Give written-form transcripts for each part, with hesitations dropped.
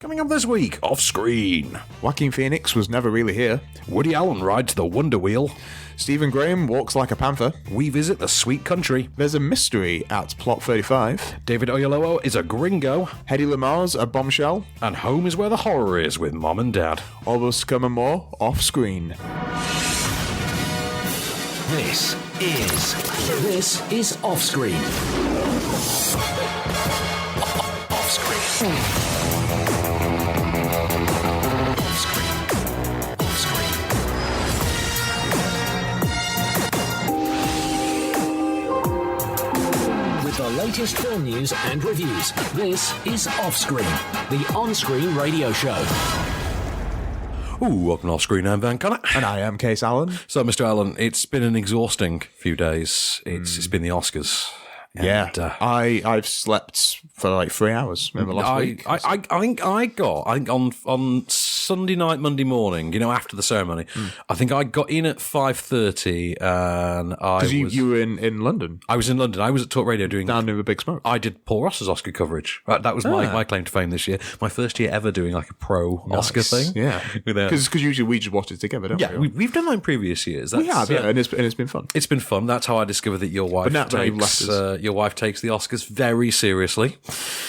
Coming up this week, off screen. Joaquin Phoenix was never really here. Woody Allen rides the Wonder Wheel. Stephen Graham walks like a panther. We visit the sweet country. There's a mystery at Plot 35. David Oyelowo is a Gringo. Hedy Lamarr's a Bombshell. And home is where the horror is with Mom and Dad. All this to come and more off screen. This is Off Screen. Off Screen. Off Screen. Off Screen. With the latest film news and reviews, this is Off Screen, the on-screen radio show. Ooh, welcome to Off Screen. I'm Van Connor. And I am Case Allen. So, Mr. Allen, it's been an exhausting few days. It's been the Oscars. And, I've slept for like 3 hours in the last week. I think on Sunday night, Monday morning, after the ceremony, I think I got in at 5:30 and Because you were in London. I was in London. I was at Talk Radio doing... Down in the Big Smoke. I did Paul Ross's Oscar coverage. That was my claim to fame this year. My first year ever doing like a pro-Oscar thing. Yeah. Because usually we just watch it together, don't we? Yeah, we've done that in previous years. We have, and it's been fun. It's been fun. That's how I discovered that your wife takes the Oscars very seriously.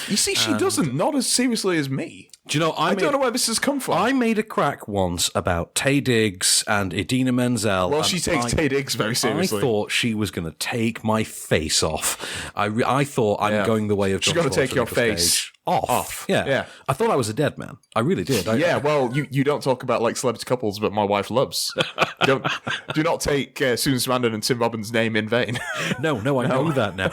You see, she doesn't. Not as seriously as me. Do you know, I don't know where this has come from. I made a crack once about Taye Diggs and Idina Menzel. Well, she takes Taye Diggs very seriously. I thought she was going to take my face off. I thought I'm going the way of John She's going to take your Nicolas face Cage. Off. Yeah. I thought I was a dead man. I really did. Well, you don't talk about like celebrity couples, but my wife loves. Do not take Susan Sarandon and Tim Robbins' name in vain. No, I know that now.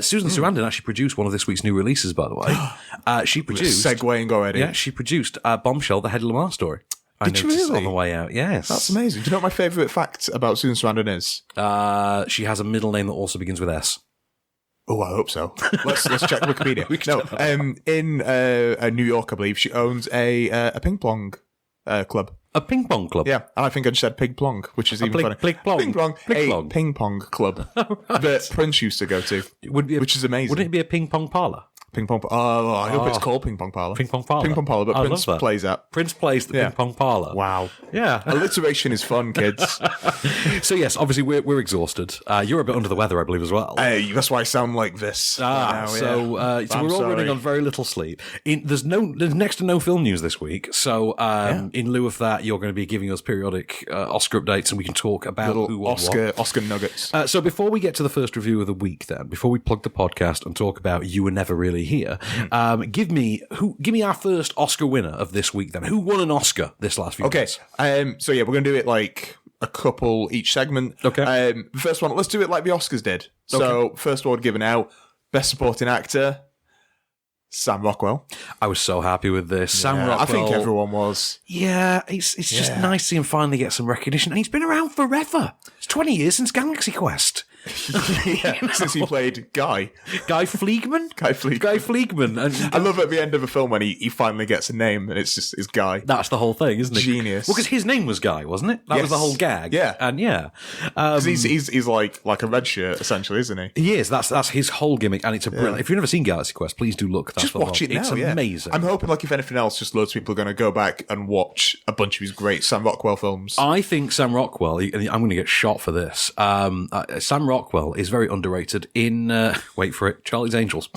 Susan Sarandon actually produced one of this week's new releases, by the way. She produced... Segueing already. Yeah, she produced Bombshell, the Hedy Lamarr Story. Did she really? On the way out, yes. That's amazing. Do you know what my favourite fact about Susan Sarandon is? She has a middle name that also begins with S. Oh, I hope so. Let's check Wikipedia. In New York, I believe, she owns a ping pong club. A ping pong club? Yeah, and I think I just said ping plong, which is even funny. Ping plong. A ping pong club that Prince used to go to, which is amazing. Wouldn't it be a ping pong parlour? Ping pong. Oh, I hope it's called ping pong parlour. Ping pong parlour. Ping pong parlour, but Prince plays that. Prince plays the ping pong parlour. Wow. Yeah. Alliteration is fun, kids. So yes, obviously we're exhausted. You're a bit under the weather, I believe, as well. Hey, that's why I sound like this. So we're all running on very little sleep. There's next to no film news this week. So in lieu of that, you're going to be giving us periodic Oscar updates, and we can talk about who won what. Oscar nuggets. So before we get to the first review of the week, then before we plug the podcast and talk about You Were Never Really Here. Give me our first Oscar winner of this week then. Who won an Oscar this last few months? Okay. So we're going to do it like a couple each segment. Okay. The first one, let's do it like the Oscars did. So first award given out, Best Supporting Actor, Sam Rockwell. I was so happy with this. Sam Rockwell. I think everyone was. Yeah, it's just nice to see him finally get some recognition. And he's been around forever. It's 20 years since Galaxy Quest. Since he played Guy Fleegman. Guy Fleegman. And I love at the end of the film when he finally gets a name and it's Guy. That's the whole thing, isn't it? Genius. Well, because his name was Guy, wasn't it? That was the whole gag. Yeah. And he's like a red shirt essentially, isn't he? He is. That's his whole gimmick, and it's a brilliant. If you've never seen Galaxy Quest, please do look. Just watch it now. It's amazing. I'm hoping, like if anything else, just loads of people are going to go back and watch a bunch of his great Sam Rockwell films. I think Sam Rockwell. I'm going to get shot for this. Sam Rockwell is very underrated in, wait for it, Charlie's Angels.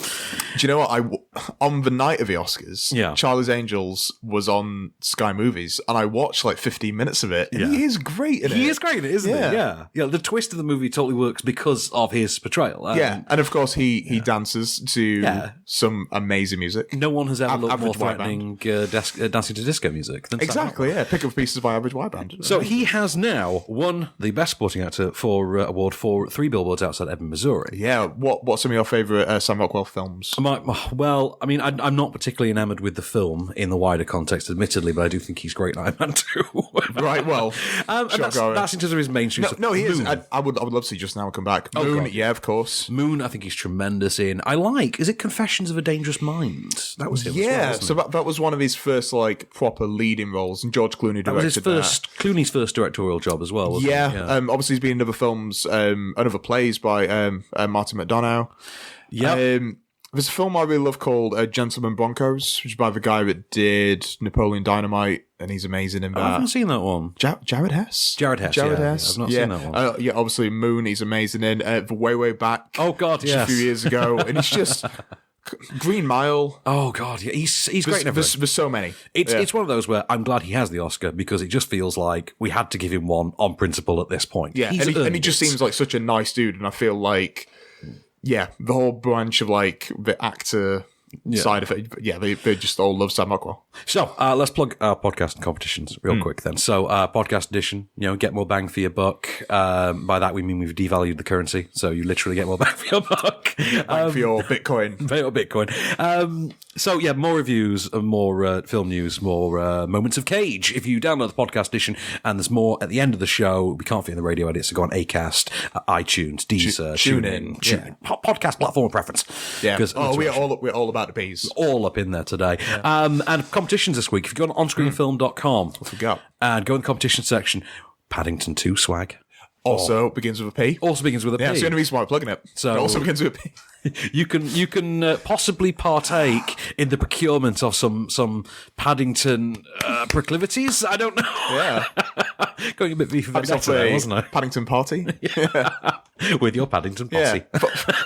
Do you know what? On the night of the Oscars, Charlie's Angels was on Sky Movies, and I watched like 15 minutes of it, and he is great in it. He is great in it, isn't he? Yeah. The twist of the movie totally works because of his portrayal. And of course he dances to some amazing music. No one has ever looked more threatening dancing to disco music than exactly, Sam Rockwell. Pick Up Pieces by Average White Band. So he has now won the Best Supporting Actor award for 3 Billboards Outside Ebbing, Missouri. Yeah, what's some of your favourite Sam Rockwell films? Well, I mean, I'm not particularly enamoured with the film in the wider context, admittedly, but I do think he's great in Iron Man 2. Right, well, that's in terms of his mainstream stuff. No, he is. I would love to see Just Now Come Back. Moon, of course. Moon, I think he's tremendous in. Is it Confessions of a Dangerous Mind? That was him. Yeah, as well, that was one of his first like proper leading roles, and George Clooney directed that. Clooney's first directorial job as well, wasn't it? Obviously he's been in other films, and other plays by Martin McDonough. Yeah. There's a film I really love called Gentleman Broncos, which is by the guy that did Napoleon Dynamite, and he's amazing in that. I haven't seen that one. Jared Hess? Jared Hess, Jared yeah. Hess. I've not seen that one. Yeah, obviously Moon, he's amazing in. The Way Back. Oh, God, yes. A few years ago, and he's just... Green Mile. Oh, God, yeah. He's great in everything. There's so many. It's one of those where I'm glad he has the Oscar, because it just feels like we had to give him one on principle at this point. Yeah, and he just seems like such a nice dude, and I feel like... Yeah, the whole branch of like the actor side of it. Yeah, they just all love Sam Rockwell. So let's plug our podcast and competitions real quick then. So podcast edition, get more bang for your buck. By that we mean we've devalued the currency, so you literally get more bang for your buck. Bang for your Bitcoin. For your Bitcoin. So yeah, more reviews, more film news, more moments of Cage. If you download the podcast edition, and there's more at the end of the show. We can't fit in the radio edit, so go on Acast, iTunes, Deezer, TuneIn, podcast platform of preference. Yeah. We're all about the bees. All up in there today. Yeah. And competitions this week. If you go on onscreenfilm.com, what we got? And go in the competition section, Paddington 2 swag. Also begins with a P. Also begins with a P. Yeah, that's the only reason why I'm plugging it. So it also begins with a P. You can possibly partake in the procurement of some Paddington proclivities. I don't know. Yeah, going a bit beefy today, wasn't I? Paddington party. Yeah. With your Paddington posse. Yeah.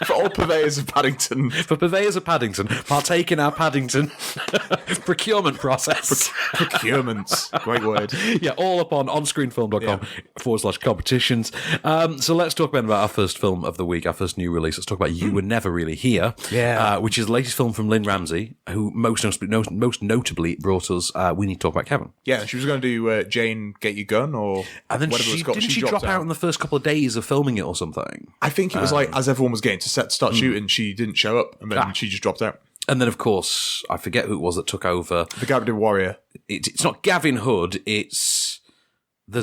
For all purveyors of Paddington. For purveyors of Paddington, partake in our Paddington procurement process. Procurements. Great word. Yeah, all up on onscreenfilm.com/competitions. So let's talk about our first film of the week, our first new release. Let's talk about You Were Never Really Here, which is the latest film from Lynne Ramsey, who most notably brought us We Need to Talk About Kevin. Yeah, she was going to do Jane, Get Your Gun, or and then whatever didn't she drop out in the first couple of days of filming it or something? I think it was like, as everyone was getting to set to start shooting, she didn't show up, and then she just dropped out. And then, of course, I forget who it was that took over. The guy who did Warrior. It's not Gavin Hood, there's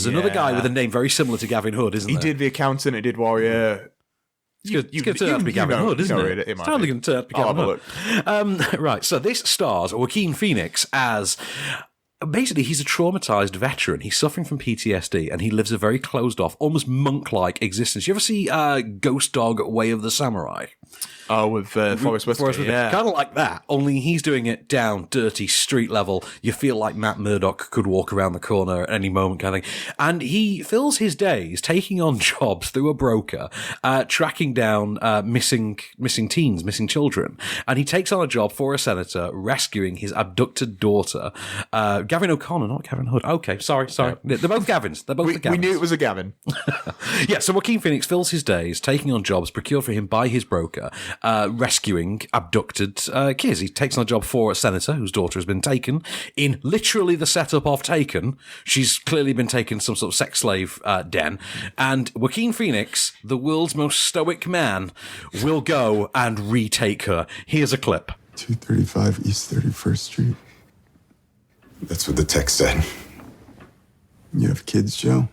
another guy with a name very similar to Gavin Hood, isn't there? He did The Accountant, he did Warrior. It's going to turn out to be Gavin Hood, isn't it? It's totally going to turn out to be Gavin Hood. Right, so this stars Joaquin Phoenix as... Basically, he's a traumatized veteran. He's suffering from PTSD, and he lives a very closed-off, almost monk-like existence. You ever see Ghost Dog, Way of the Samurai? Oh, with Forrest Whitaker. Yeah. Kind of like that, only he's doing it down, dirty, street level. You feel like Matt Murdock could walk around the corner at any moment kind of thing. And he fills his days taking on jobs through a broker, tracking down missing teens, missing children. And he takes on a job for a senator, rescuing his abducted daughter. Gavin O'Connor, not Gavin Hood. Okay, sorry. Yeah. They're both Gavins. They're both the Gavins. We knew it was a Gavin. Yeah, so Joaquin Phoenix fills his days taking on jobs procured for him by his broker, rescuing abducted kids. He takes on a job for a senator whose daughter has been taken in literally the setup of Taken. She's clearly been taken to some sort of sex slave den. And Joaquin Phoenix, the world's most stoic man, will go and retake her. Here's a clip. 235 East 31st Street. That's what the text said. You have kids, Joe?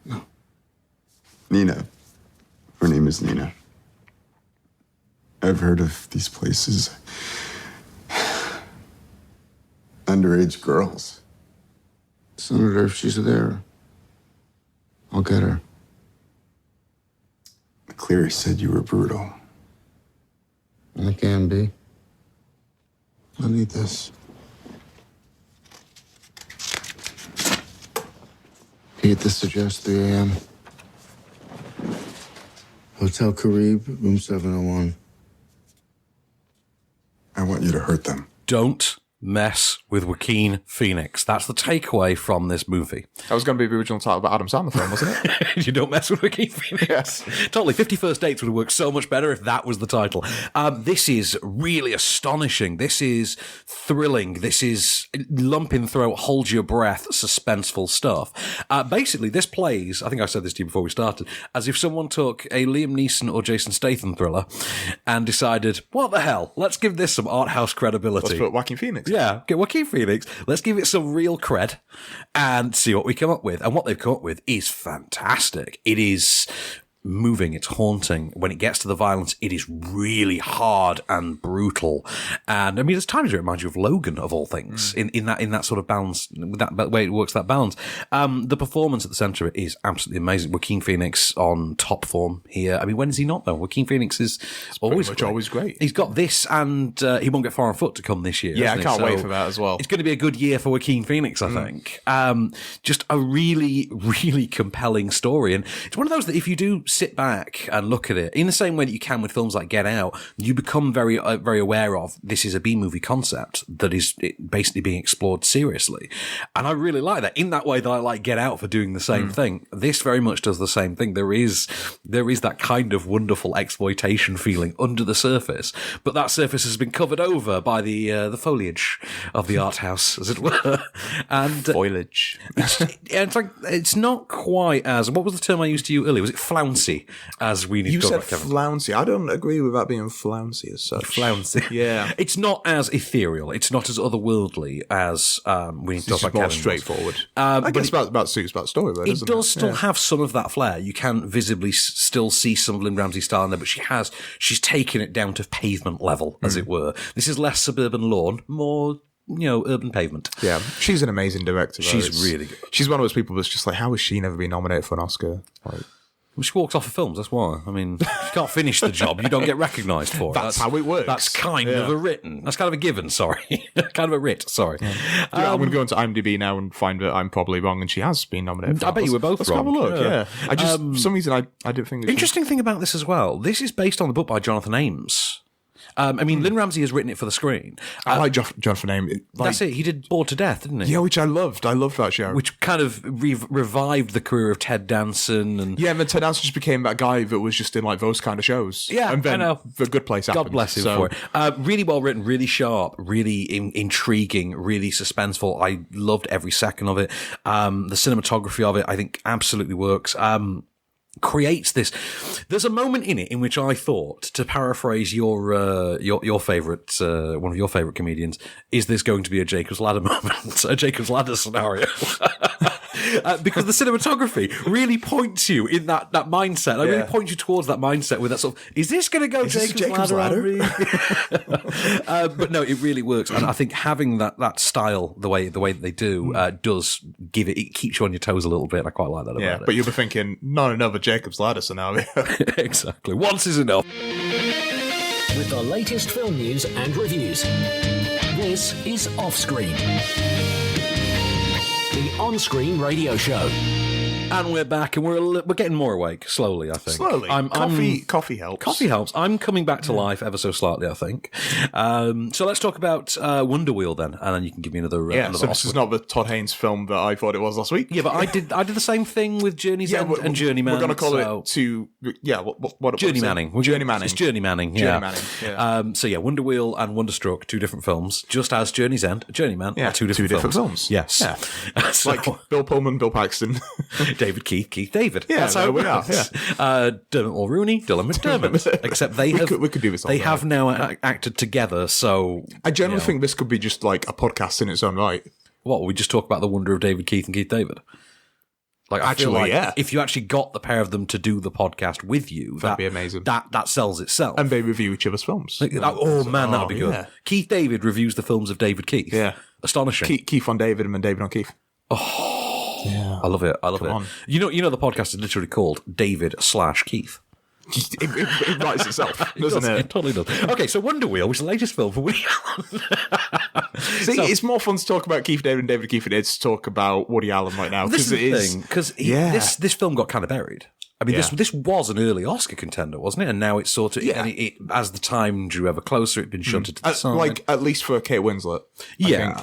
No. Nina. Her name is Nina. I've heard of these places. Underage girls. Senator, if she's there, I'll get her. McCleary said you were brutal. I can be. I need this. Heat this suggests 3 a.m. Hotel Carib, room 701. I want you to hurt them. Don't mess with Joaquin Phoenix. That's the takeaway from this movie. That was going to be the original title about Adam Sandler film, wasn't it? You don't mess with Joaquin Phoenix. Yes. Totally. 50 First Dates would have worked so much better if that was the title. This is really astonishing. This is thrilling. This is lump in throat, hold your breath, suspenseful stuff. Basically, this plays, I think I said this to you before we started, as if someone took a Liam Neeson or Jason Statham thriller and decided, what the hell, let's give this some art house credibility. Let's put Joaquin Phoenix. Yeah, get Joaquin Phoenix. Let's give it some real cred and see what we come up with. And what they've come up with is fantastic. It is moving, it's haunting. When it gets to the violence, it is really hard and brutal. And I mean, there's times where it reminds you of Logan, of all things, in that sort of balance, that way it works, that balance. The performance at the centre is absolutely amazing. Joaquin Phoenix on top form here. I mean, when is he not though? Joaquin Phoenix is always great. He's got this, and he won't get far on foot to come this year. Yeah, I can't wait for that as well. It's going to be a good year for Joaquin Phoenix, I think. Just a really, really compelling story. And it's one of those that if you do sit back and look at it in the same way that you can with films like Get Out, you become very, very aware of this is a B-movie concept that is basically being explored seriously. And I really like that. In that way that I like Get Out for doing the same thing, this very much does the same thing. There is that kind of wonderful exploitation feeling under the surface, but that surface has been covered over by the foliage of the art house, as it were. And foliage. It's not quite as, what was the term I used to you earlier? Was it flouncy? As we need you to talk said about flouncy. I don't agree with that being flouncy as such. Flouncy. Yeah. It's not as ethereal. It's not as otherworldly as we need to talk about more Kevin. Straightforward. I guess about suits about story, though, it does still have some of that flair. You can visibly still see some of Lynne Ramsey's style in there, but she's taken it down to pavement level, as it were. This is less suburban lawn, more, urban pavement. Yeah, she's an amazing director. Though. She's really good. She's one of those people that's just like, how has she never been nominated for an Oscar? Like, well, she walks off of films, that's why. I mean, if you can't finish the job, you don't get recognised for it. That's how it works. That's kind of a written. That's kind of a given, sorry. Kind of a writ, sorry. Yeah. I'm going to go into IMDb now and find that I'm probably wrong and she has been nominated for I bet you were both Let's wrong. Let's have a look, yeah. I just, for some reason, I didn't think... Interesting thing about this as well, this is based on the book by Jonathan Ames. Lynne Ramsey has written it for the screen. I like Jonathan Ames. That's it. He did Bored to Death, didn't he? Yeah, which I loved. I loved that show. Which kind of revived the career of Ted Danson. And yeah, and then Ted Danson just became that guy that was just in like those kind of shows. Yeah, and then I know. The Good Place happened. God bless him for it. Really well written, really sharp, really intriguing, really suspenseful. I loved every second of it. The cinematography of it, I think, absolutely works. Creates this. There's a moment in it in which I thought, to paraphrase your favorite, one of your favorite comedians, is this going to be a Jacob's Ladder moment, a Jacob's Ladder scenario? Because the cinematography really points you in that mindset. I really point you towards that mindset with that sort of, is this going to go Jacob's Ladder? But no, it really works. And I think having that style, the way that they do, does give it keeps you on your toes a little bit. And I quite like that about it. But you'll be thinking, not another Jacob's Ladder scenario. Exactly. Once is enough. With the latest film news and reviews, this is Offscreen, the on-screen radio show. And we're back, and we're getting more awake slowly. I think slowly. Coffee helps. Coffee helps. I'm coming back to life ever so slightly. I think. So let's talk about Wonder Wheel then, and then you can give me another. So this is not the Todd Haynes film that I thought it was last week. Yeah, but I did the same thing with Journey's End and Journeyman. We're going to call it to what Journeymanning. Journeymanning. It's Journeymanning. Yeah. So Wonder Wheel and Wonderstruck, two different films, just as Journey's End, Journeyman, are two different films. Yes. Yeah. So, like Bill Pullman, Bill Paxton. David Keith David. Yeah, that's how we are. Yeah. Dermot Mulrooney, Dylan McDermott. Except we could do this. They have now acted together. So I generally think this could be just like a podcast in its own right. What, we just talk about the wonder of David Keith and Keith David? Like, I feel like if you actually got the pair of them to do the podcast with you, that'd be amazing. That sells itself. And they review each other's films. That'd be good. Yeah. Keith David reviews the films of David Keith. Yeah. Astonishing. Keith on David and then David on Keith. Oh. Yeah. I love it. Come on. You know the podcast is literally called David/Keith. It writes itself, doesn't it? It totally does. Okay, so Wonder Wheel, which is the latest film for Woody Allen. It's more fun to talk about Keith David and David Keith than it is to talk about Woody Allen right now. This is the thing, because this film got kind of buried. I mean, this was an early Oscar contender, wasn't it? And now it's sort of, as the time drew ever closer, it'd been shunted to the side. Like, at least for Kate Winslet. I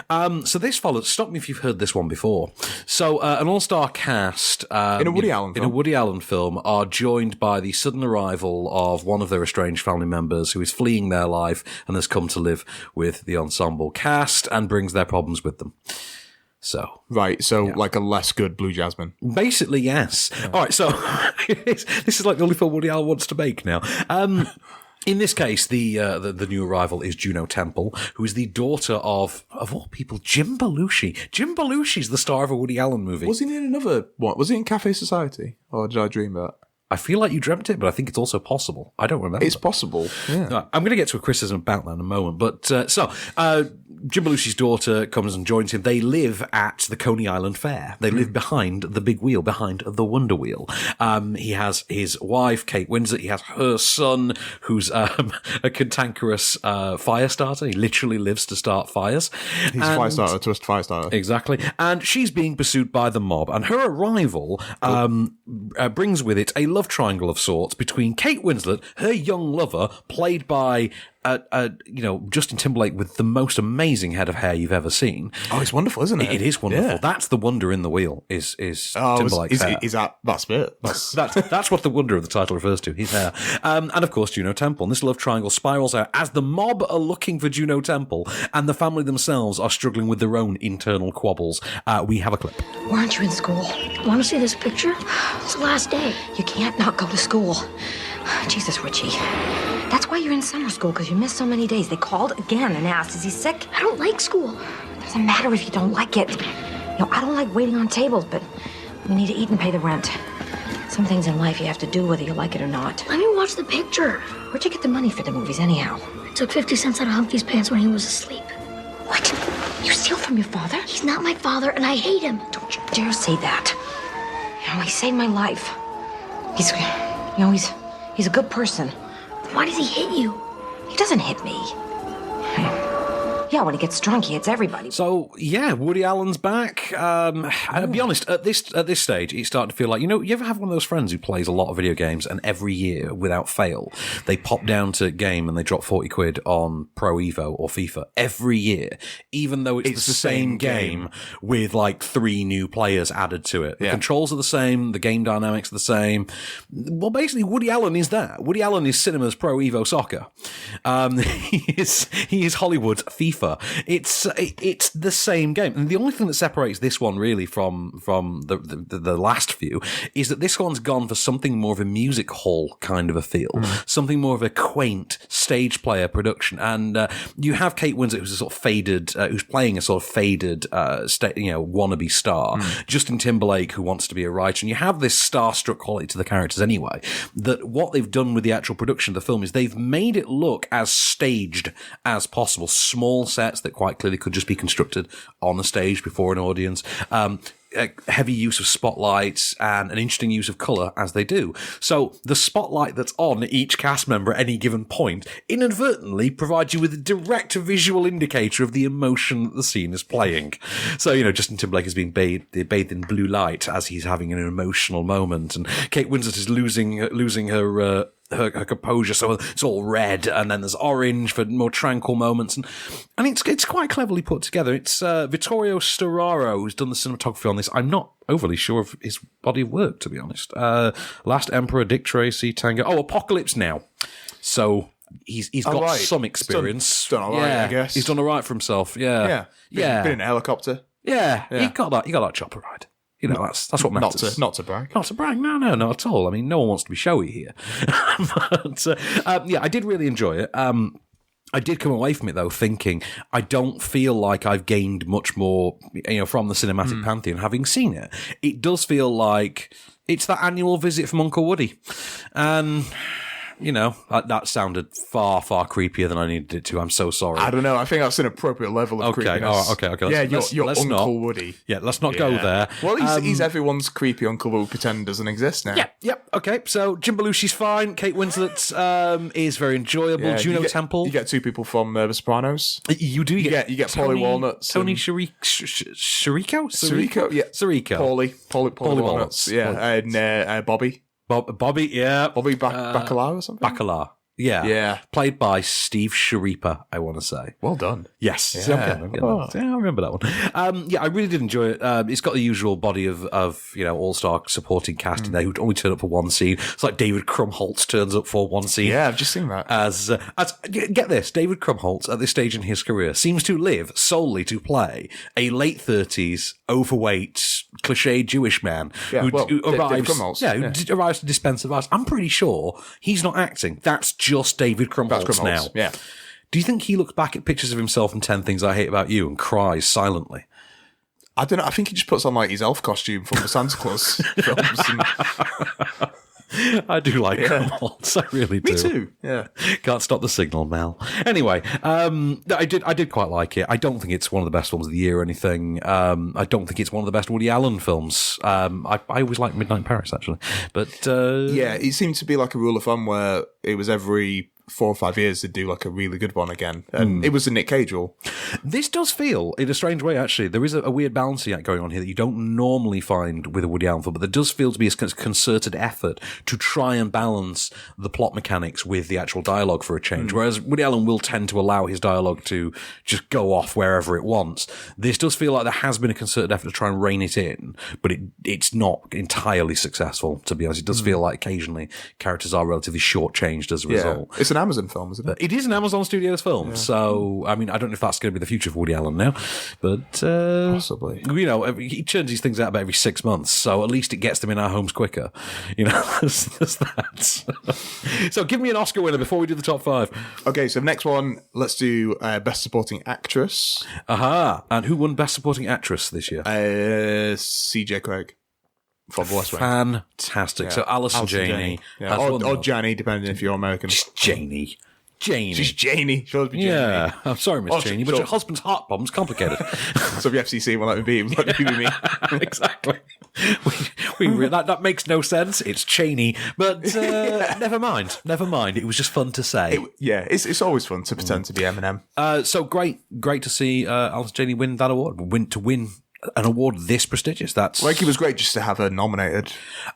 think. So this follows, stop me if you've heard this one before. So, an all-star cast in a Woody Allen film are joined by the sudden arrival of one of their estranged family members who is fleeing their life and has come to live with the ensemble cast and brings their problems with them. So like a less good Blue Jasmine. Basically, yes. Yeah. All right, so this is like the only film Woody Allen wants to make now. In this case, the new arrival is Juno Temple, who is the daughter of all people, Jim Belushi. Jim Belushi's the star of a Woody Allen movie. Was he in another one? Was he in Cafe Society? Or did I dream that? I feel like you dreamt it, but I think it's also possible. I don't remember. It's possible. Yeah. Right, I'm going to get to a criticism about that in a moment. But Jim Belushi's daughter comes and joins him. They live at the Coney Island Fair. They live behind the big wheel, behind the Wonder Wheel. He has his wife, Kate Winslet. He has her son, who's a cantankerous fire starter. He literally lives to start fires. He's a fire starter, just fire starter. Exactly. And she's being pursued by the mob. And her arrival brings with it a love triangle of sorts between Kate Winslet, her young lover, played by Justin Timberlake with the most amazing head of hair you've ever seen. Oh, it's wonderful, isn't it? It is wonderful. Yeah. That's the wonder in the wheel. Is Timberlake's hair? That's it? That's what the wonder of the title refers to. His hair, and of course Juno Temple. And this love triangle spirals out as the mob are looking for Juno Temple, and the family themselves are struggling with their own internal quabbles. We have a clip. Why aren't you in school? Want to see this picture? It's the last day. You can't not go to school. Jesus, Richie. That's why you're in summer school, because you missed so many days. They called again and asked, is he sick? I don't like school. Doesn't matter if you don't like it. I don't like waiting on tables, but we need to eat and pay the rent. Some things in life you have to do whether you like it or not. Let me watch the picture. Where'd you get the money for the movies anyhow? I took 50 cents out of Humpty's pants when he was asleep. What? You steal from your father? He's not my father, and I hate him. Don't you dare say that. He saved my life. He's a good person. Why does he hit you? He doesn't hit me. Yeah, when he gets drunk, he hits everybody. So, yeah, Woody Allen's back. I'll be honest, at this stage, it's starting to feel like, you ever have one of those friends who plays a lot of video games and every year, without fail, they pop down to game and they drop 40 quid on Pro Evo or FIFA every year, even though it's the same game with like 3 new players added to it. The controls are the same, the game dynamics are the same. Well, basically, Woody Allen is that. Woody Allen is cinema's Pro Evo soccer. He is Hollywood's FIFA. It's the same game, and the only thing that separates this one really from the last few is that this one's gone for something more of a music hall kind of a feel, something more of a quaint stage player production. And you have Kate Winslet, who's a sort of faded, who's playing a sort of faded, wannabe star. Justin Timberlake, who wants to be a writer, and you have this starstruck quality to the characters anyway. That what they've done with the actual production of the film is they've made it look as staged as possible. Small sets that quite clearly could just be constructed on a stage before an audience. Heavy use of spotlights and an interesting use of colour as they do. So the spotlight that's on each cast member at any given point inadvertently provides you with a direct visual indicator of the emotion that the scene is playing. So, Justin Timberlake is being bathed in blue light as he's having an emotional moment, and Kate Winslet is losing her composure, so it's all red, and then there's orange for more tranquil moments, and it's quite cleverly put together. It's Vittorio Storaro who's done the cinematography on this. I'm not overly sure of his body of work, to be honest. Last Emperor, Dick Tracy, Tango. Oh, Apocalypse Now. So he's got some experience. Done all right, I guess. He's done all right for himself. Yeah. Been in a helicopter. Yeah. He got that chopper ride. That's what matters. Not to brag. Not to brag. No, not at all. I mean, no one wants to be showy here. But, I did really enjoy it. I did come away from it, though, thinking I don't feel like I've gained much more, from the cinematic pantheon having seen it. It does feel like it's that annual visit from Uncle Woody. And... that sounded far, far creepier than I needed it to. I'm so sorry. I don't know. I think that's an appropriate level of creepiness. Okay. Your Uncle Woody. Yeah, let's not go there. Well, he's everyone's creepy uncle who pretend doesn't exist now. Yep. Okay, so Jim Belushi's fine. Kate Winslet is very enjoyable. Yeah, Juno Temple. You get 2 people from The Sopranos. You do. You get Polly Walnuts. Tony Sirico? Sirico, yeah. Sirico. Polly Walnuts. Yeah, and Bobby. Bobby, yeah. Bobby Bacala or something? Bacala. Yeah. Played by Steve Sharipa, I want to say. Well done. Yes. Yeah. I remember that one. I really did enjoy it. It's got the usual body of all-star supporting cast in there who only turn up for one scene. It's like David Krumholtz turns up for one scene. Yeah, I've just seen that. As get this, David Krumholtz at this stage in his career seems to live solely to play a late 30s, overweight, cliche Jewish man who arrives to dispense advice. I'm pretty sure he's not acting. That's just David Krumholtz now. Yeah. Do you think he looks back at pictures of himself in 10 Things I Hate About You and cries silently? I don't know. I think he just puts on like his elf costume from the Santa Claus films. I do like Cromwells. I really do. Me too. Yeah. Can't stop the signal, Mel. Anyway, I did quite like it. I don't think it's one of the best films of the year or anything. I don't think it's one of the best Woody Allen films. I always liked Midnight in Paris, actually. But yeah, it seemed to be like a rule of thumb where it was every 4 or 5 years to do like a really good one again. And it was a Nick Cage rule. This does feel, in a strange way, actually, there is a weird balancing act going on here that you don't normally find with a Woody Allen film, but there does feel to be a concerted effort to try and balance the plot mechanics with the actual dialogue for a change. Whereas Woody Allen will tend to allow his dialogue to just go off wherever it wants. This does feel like there has been a concerted effort to try and rein it in, but it's not entirely successful, to be honest. It does feel like occasionally characters are relatively shortchanged as a result. It's an Amazon film, isn't it? It is an Amazon Studios film, so I mean, I don't know if that's going to be the future of Woody Allen now, but possibly. You know, he churns these things out about every 6 months, so at least it gets them in our homes quicker. You know, there's that. So, give me an Oscar winner before we do the top 5. Okay, so next one, let's do Best Supporting Actress. Aha! And who won Best Supporting Actress this year? CJ Craig. From the West Wing. Fantastic. Yeah. So Alison Janney. Yeah. Or Janney, depending if you're American. Just Janney. She's Janney. She'll be Janney. Yeah. I'm sorry, Miss Janney, but your husband's heart problem's complicated. So the FCC will let me be. Let me be me. Exactly. That makes no sense. It's Cheney. But never mind. It was just fun to say. It's always fun to pretend to be Eminem. So great to see Alison Janney win that award. To win an award this prestigious. That's like, it was great just to have her nominated.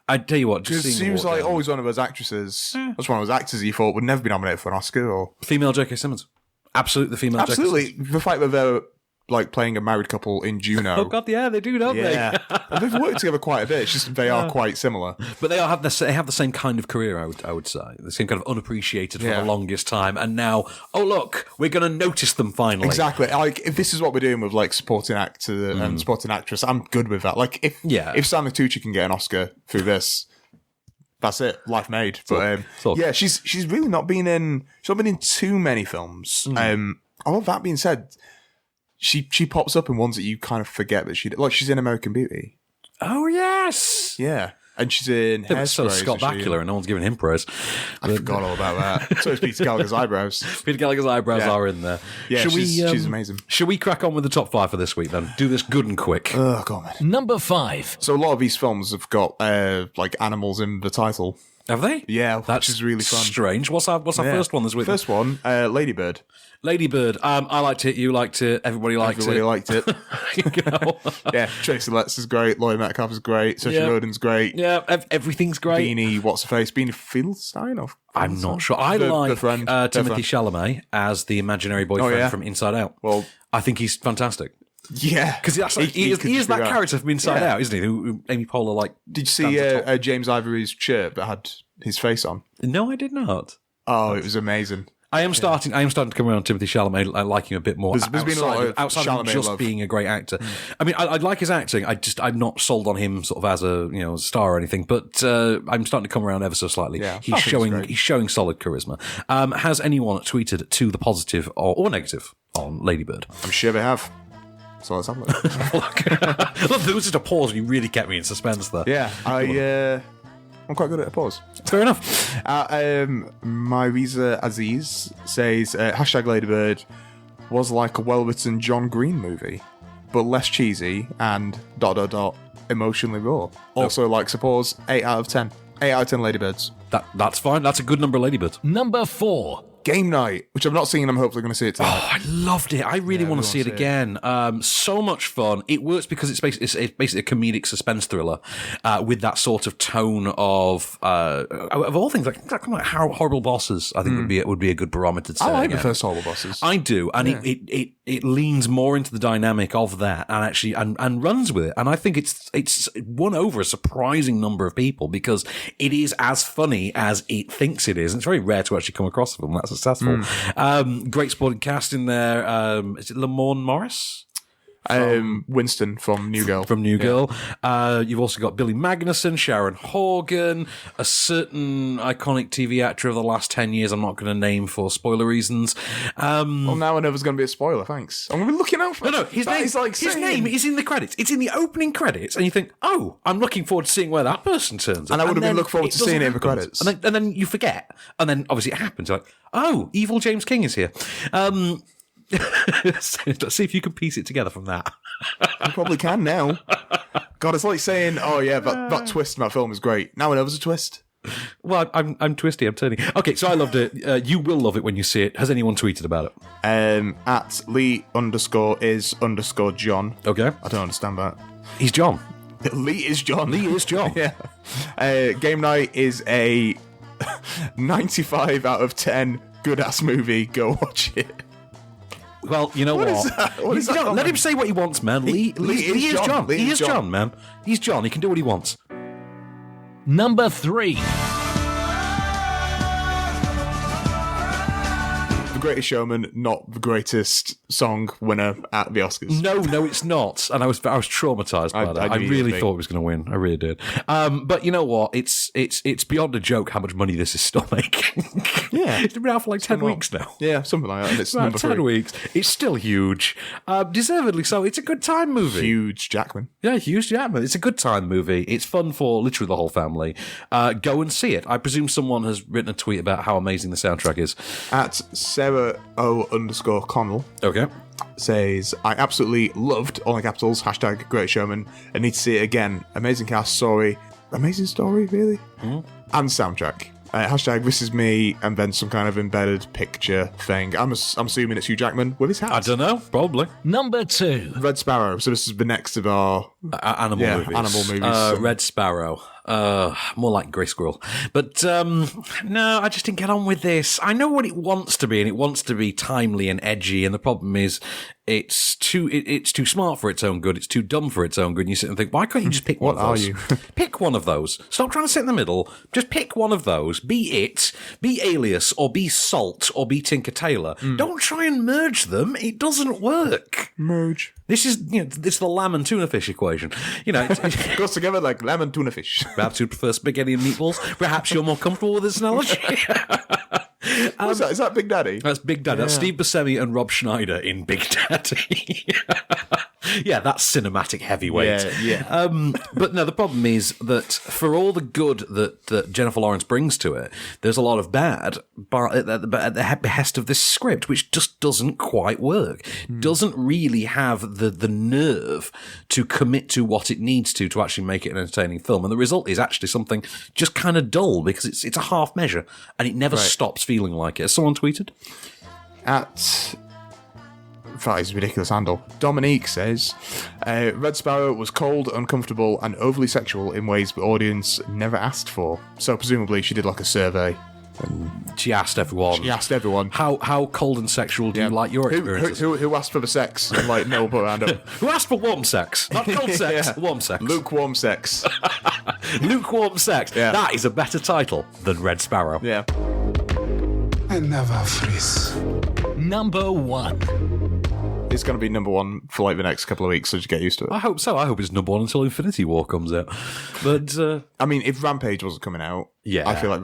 I tell you what, just she was like always one of those actresses. That's one of those actors you thought would never be nominated for an Oscar. Or female J.K. Simmons, absolutely female. Absolutely, J.K. the fact that they're like playing a married couple in Juno. Oh God, yeah, they do, don't they? And they've worked together quite a bit. It's just they are quite similar, but they have the same kind of career. I would say the same kind of unappreciated for the longest time, and now, oh look, we're going to notice them finally. Exactly. Like, if this is what we're doing with like supporting actor and supporting actress, I'm good with that. Like if Stanley Tucci can get an Oscar through this, that's it. Life made. But she's really not been in. She's not been in too many films. All of that being said, She pops up in ones that you kind of forget that she's in American Beauty. Oh yes, yeah, and she's in Hairspray. So Scott Bakula, and no one's giving him praise. I forgot all about that. So is Peter Gallagher's eyebrows. Peter Gallagher's eyebrows are in there. Yeah, she's amazing. Should we crack on with the top 5 for this week then? Do this good and quick. Oh God, man. Number 5. So a lot of these films have got like animals in the title. Have they? Yeah, which is really fun. Strange. What's our first one this week? First one, Ladybird. Ladybird. I liked it. You liked it. Everybody liked it. You know? Yeah, Tracy Letts is great. Laurie Metcalf is great. Saoirse Roden's great. Yeah, everything's great. Beanie, what's her face? Beanie Fieldstein? I'm not sure. I like Timothée Chalamet as the imaginary boyfriend from Inside Out. Well, I think he's fantastic. Yeah, because he is that character from Inside Out, isn't he? Who Amy Poehler like. Did you see James Ivory's shirt that had his face on? No, I did not. Oh, it was amazing. I am starting to come around Timothée Chalamet. I like him a bit more. There's been a lot of outside of just being a great actor. I mean, I like his acting. I'm not sold on him sort of as a star or anything. But I'm starting to come around ever so slightly. Yeah, he's showing solid charisma. Has anyone tweeted to the positive or negative on Ladybird? I'm sure they have. So let's have a look. Look, there was just a pause and you really kept me in suspense there. Yeah, I'm quite good at a pause. Fair enough. Myriza Aziz says, #Ladybird was like a well-written John Green movie, but less cheesy and ... emotionally raw. Also likes a pause, 8 out of 10. 8 out of 10 Ladybirds. That's fine. That's a good number of Ladybirds. Number 4. Game Night, which I've not seen. I'm hopefully going to see it tonight. Oh, I loved it. I really want to see it again. So much fun. It works because it's basically a comedic suspense thriller with that sort of tone of all things like Horrible Bosses. I think would be a good barometer to say. I like the first Horrible Bosses. I do, and it leans more into the dynamic of that and actually and runs with it. And I think it's won over a surprising number of people because it is as funny as it thinks it is. And it's very rare to actually come across a film that's successful. Great supporting cast in there. Is it Lamorne Morris? Winston from New Girl. From New Girl. You've also got Billy Magnuson, Sharon Horgan, a certain iconic TV actor of the last 10 years I'm not going to name for spoiler reasons. Well, now I know there's going to be a spoiler, thanks. I'm going to be looking out for No, his name is in the credits. It's in the opening credits, and you think, oh, I'm looking forward to seeing where that person turns up. And I would have been looking forward to seeing it in the credits. And then you forget. And then, obviously, it happens. You're like, oh, evil James King is here. Let's see if you can piece it together from that. I probably can now. God, it's like saying, oh yeah, that twist in that film is great. Now I know there's a twist. Well, I'm twisty, I'm turning. Okay, so I loved it. You will love it when you see it. Has anyone tweeted about it? At Lee_is_John. Okay. I don't understand that. He's John. Lee is John. Lee is John. Yeah. Game Night is a 95 out of 10 good-ass movie. Go watch it. Well, you know what? Let him say what he wants, man. Lee is John. He is John, man. He's John. He can do what he wants. Number 3. The Greatest Showman, not the greatest song winner at the Oscars. No, it's not. And I was traumatized by that. I really thought it was going to win. I really did. But you know what? It's beyond a joke how much money this is still making. Yeah, it's been out for like 10 weeks now. Yeah, something like that. And it's about number 10 3. weeks. It's still huge, deservedly so. It's a good time movie. Huge Jackman. Yeah, huge Jackman. It's a good time movie. It's fun for literally the whole family. Go and see it. I presume someone has written a tweet about how amazing the soundtrack is. At Sarah O_Connell. Okay. Says, I absolutely loved, all in capitals, # Great Showman. I need to see it again. Amazing cast, story. Amazing story, really? And soundtrack. # this is me, and then some kind of embedded picture thing. I'm assuming it's Hugh Jackman with his hat. I don't know, probably. Number 2. Red Sparrow. So this is the next of our animal movies. Red Sparrow. More like Grey Squirrel. But no, I just didn't get on with this. I know what it wants to be, and it wants to be timely and edgy, and the problem is it's too smart for its own good, it's too dumb for its own good, and you sit and think, why can't you just pick one of those? What are you? Pick one of those. Stop trying to sit in the middle. Just pick one of those. Be it, be Alias, or be Salt, or be Tinker Tailor. Don't try and merge them. It doesn't work. Merge. This is, this is the lamb and tuna fish equation. It goes together like lamb and tuna fish. Perhaps you prefer spaghetti and meatballs. Perhaps you're more comfortable with this analogy. What's that? Is that Big Daddy? That's Big Daddy. Yeah. That's Steve Buscemi and Rob Schneider in Big Daddy. Yeah, that's cinematic heavyweight. Yeah. But no, the problem is that for all the good that Jennifer Lawrence brings to it, there's a lot of bad at the behest of this script, which just doesn't quite work. Doesn't really have the nerve to commit to what it needs to actually make it an entertaining film. And the result is actually something just kind of dull because it's a half measure and it never stops feeling like it. Has someone tweeted? That is ridiculous handle. Dominique says, Red Sparrow was cold, uncomfortable, and overly sexual in ways the audience never asked for. So presumably she did like a survey. She asked everyone. How cold and sexual do you like your experiences? Who asked for the sex? And like, no, put a hand up. Who asked for warm sex? Not cold sex, warm sex. Lukewarm sex. Lukewarm sex. Yeah. That is a better title than Red Sparrow. Yeah. I never freeze. Number 1. It's going to be number 1 for like the next couple of weeks, so just get used to it. I hope so. I hope it's number 1 until Infinity War comes out. But I mean, if Rampage wasn't coming out, yeah, I feel like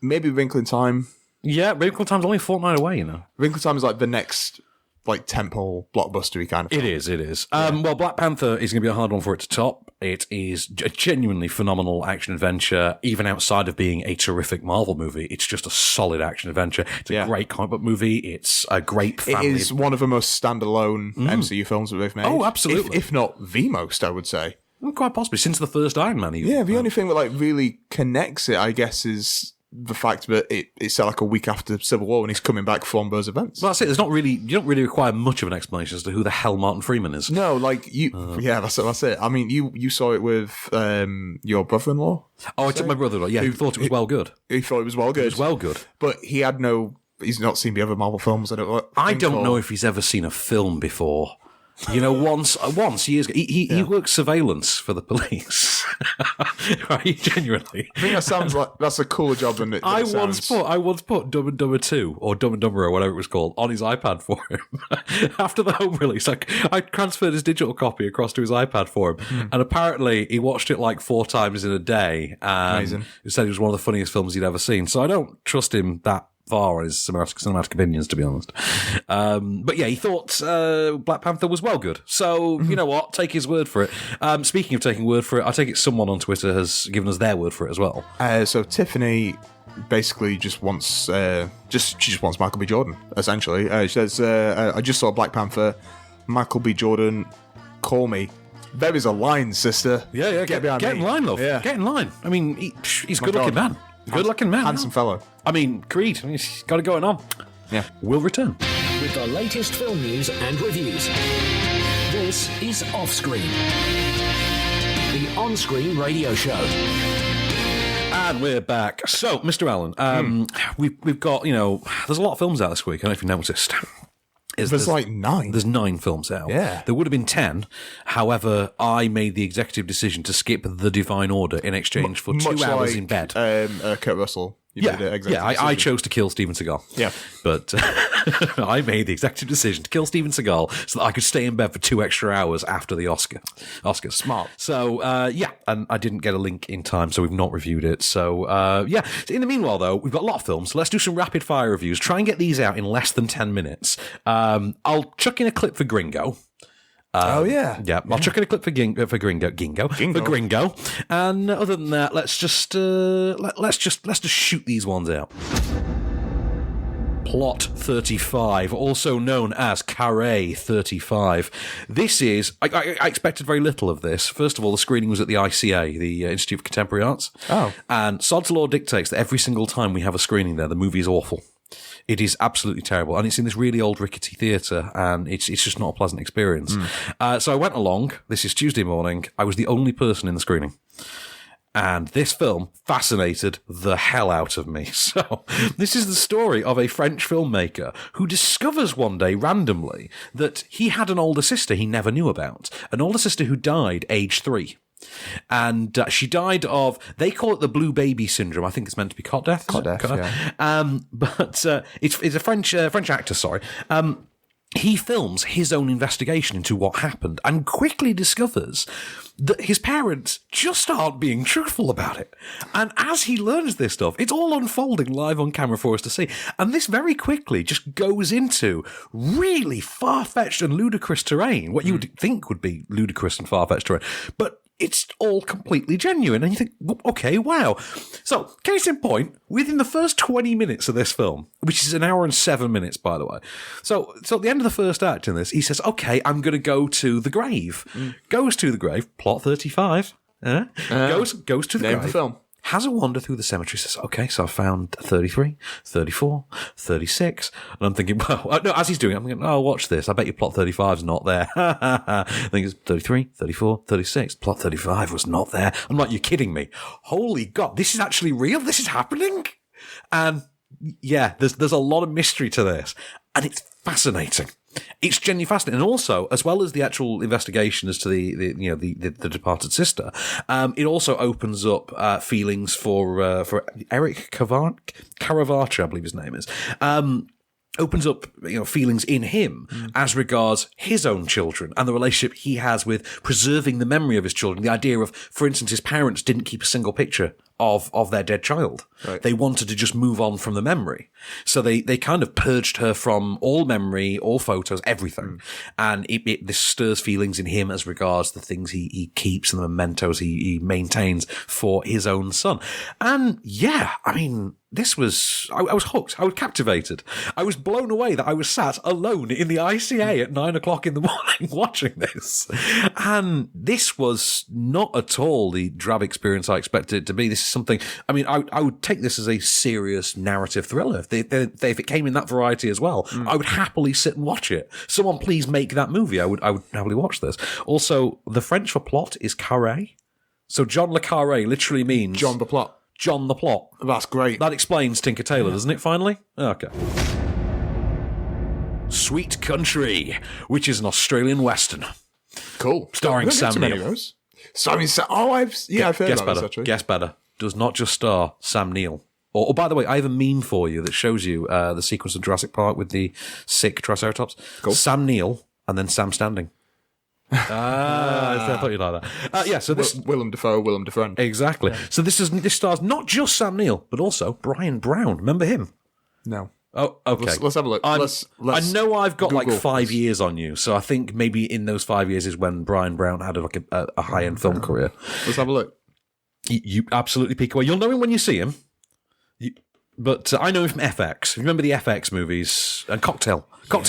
maybe Wrinkle in Time. Yeah, Wrinkle in Time's only a fortnight away, Wrinkle in Time is like the next tentpole blockbustery kind of film. It is. Well, Black Panther is going to be a hard one for it to top. It is a genuinely phenomenal action adventure, even outside of being a terrific Marvel movie. It's just a solid action adventure. It's a great comic book movie. It's a great family. It is one of the most standalone MCU films that they've made. Oh, absolutely. If not the most, I would say. Quite possibly, since the first Iron Man. Even. Yeah, the only thing that really connects it, I guess, is the fact that it's set like a week after Civil War and he's coming back from those events. Well, that's it. You don't really require much of an explanation as to who the hell Martin Freeman is. No, that's it. I mean, you saw it with your brother-in-law? Oh, I took my brother-in-law, who thought it was well good. He thought it was well good. It was well good. But he's not seen the other Marvel films. I don't know if he's ever seen a film before. You know, once years ago, he works surveillance for the police. Right, genuinely. I think that sounds like that's a cooler job than it. I once put Dumb and Dumber 2 or Dumb and Dumber or whatever it was called on his iPad for him after the home release. I transferred his digital copy across to his iPad for him, and apparently he watched it like 4 times in a day. Amazing. He said it was one of the funniest films he'd ever seen. So I don't trust him that far on his cinematic opinions, to be honest. But yeah, he thought Black Panther was well good. So, you know what? Take his word for it. Speaking of taking word for it, I take it someone on Twitter has given us their word for it as well. So Tiffany basically just wants wants Michael B. Jordan, essentially. She says, I just saw Black Panther. Michael B. Jordan, call me. There is a line, sister. Yeah, get in line, love. Yeah. Get in line. I mean, he's a good-looking man. Good-looking man. Handsome fellow. I mean, Creed, he's got it going on. Yeah. We'll return. With the latest film news and reviews. This is Offscreen, the on-screen radio show. And we're back. So, Mr. Allen, we've got, there's a lot of films out this week. I don't know if you noticed. There's like 9. There's 9 films out. Yeah. There would have been 10. However, I made the executive decision to skip The Divine Order in exchange for 2 hours in bed. Kurt Russell. I chose to kill Steven Seagal. Yeah. But I made the executive decision to kill Steven Seagal so that I could stay in bed for 2 extra hours after the Oscars. Smart. So, and I didn't get a link in time, so we've not reviewed it. So, In the meanwhile, though, we've got a lot of films. So let's do some rapid-fire reviews. Try and get these out in less than 10 minutes. I'll chuck in a clip for Gringo. I'll chuck in a clip for Gringo. For Gringo. And other than that, let's just shoot these ones out. Plot 35, also known as Carré 35. This is, I expected very little of this. First of all, the screening was at the ICA, the Institute of Contemporary Arts. Oh. And Sod's Law dictates that every single time we have a screening there, the movie is awful. It is absolutely terrible. And it's in this really old rickety theatre, and it's just not a pleasant experience. So I went along. This is Tuesday morning. I was the only person in the screening. And this film fascinated the hell out of me. So this is the story of a French filmmaker who discovers one day randomly that he had an older sister he never knew about. An older sister who died age 3. And she died of, they call it the blue baby syndrome. I think it's meant to be cot death. Cot death, yeah. But it's a French actor, sorry. He films his own investigation into what happened and quickly discovers that his parents just aren't being truthful about it. And as he learns this stuff, it's all unfolding live on camera for us to see. And this very quickly just goes into really far-fetched and ludicrous terrain, what you would think would be ludicrous and far-fetched terrain. But it's all completely genuine. And you think, okay, wow. So, case in point, within the first 20 minutes of this film, which is 1 hour and 7 minutes, by the way. So at the end of the first act in this, he says, okay, I'm going to go to the grave. Goes to the grave, plot 35. Goes to the grave. Name the film. Has a wander through the cemetery, says, okay, so I found 33, 34, 36. And I'm thinking, well, no, as he's doing it, I'm thinking, oh, watch this. I bet your plot 35's not there. I think it's 33, 34, 36. Plot 35 was not there. I'm like, you're kidding me. Holy God, this is actually real? This is happening? And yeah, there's a lot of mystery to this. And it's fascinating. It's genuinely fascinating. And also, as well as the actual investigation as to the departed sister, it also opens up feelings for Eric Caravaggio, I believe his name is. Opens up, feelings in him as regards his own children and the relationship he has with preserving the memory of his children. The idea of, for instance, his parents didn't keep a single picture of their dead child. Right. They wanted to just move on from the memory. So they kind of purged her from all memory, all photos, everything. And this stirs feelings in him as regards the things he keeps and the mementos he maintains for his own son. And yeah, I mean, this was, I was hooked. I was captivated. I was blown away that I was sat alone in the ICA at 9 o'clock in the morning watching this. And this was not at all the drab experience I expected it to be. This is something, I mean, I would take this as a serious narrative thriller. If it came in that variety as well, I would happily sit and watch it. Someone please make that movie. I would happily watch this. Also, the French for plot is carré. So John le Carré literally means John the Plot. John the Plot. That's great. That explains Tinker Tailor, doesn't it, finally? Okay. Sweet Country, which is an Australian Western. Cool. Starring Sam Neill. I've heard about this, actually. Guess better. Does not just star Sam Neill. Or, by the way, I have a meme for you that shows you the sequence of Jurassic Park with the sick Triceratops. Cool. Sam Neill and then Sam standing. I thought you'd like that. So this Willem Dafoe, Willem Dafoe. Exactly. Yeah. So this stars not just Sam Neill, but also Brian Brown. Remember him? No. Oh, okay. Let's have a look. I know I've got Google. like 5 years on you, so I think maybe in those 5 years is when Brian Brown had like a high-end film career. Let's have a look. You absolutely peek away. You'll know him when you see him. But I know him from FX. Remember the FX movies? And Cocktail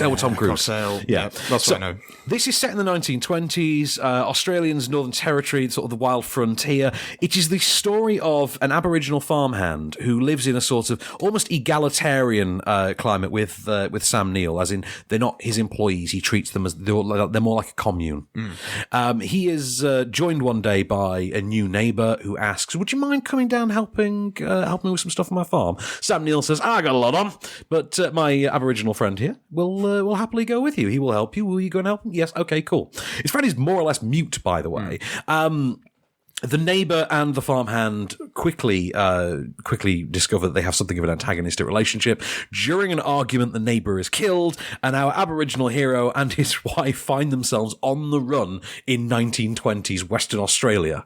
with Tom Cruise. Cocktail. Yeah, that's what I know. This is set in the 1920s, Australia's Northern Territory, sort of the wild frontier. It is the story of an Aboriginal farmhand who lives in a sort of almost egalitarian climate with Sam Neill, as in they're not his employees. He treats them as they're more like a commune. He is joined one day by a new neighbour who asks, "Would you mind coming down helping me with some stuff on my farm?" Sam Neill says, "I got a lot on, but my Aboriginal friend here will happily go with you. He will help you. Will you go and help him?" Yes. Okay, cool. His friend is more or less mute, by the way. The neighbour and the farmhand quickly discover that they have something of an antagonistic relationship. During an argument, the neighbour is killed, and our Aboriginal hero and his wife find themselves on the run in 1920s Western Australia.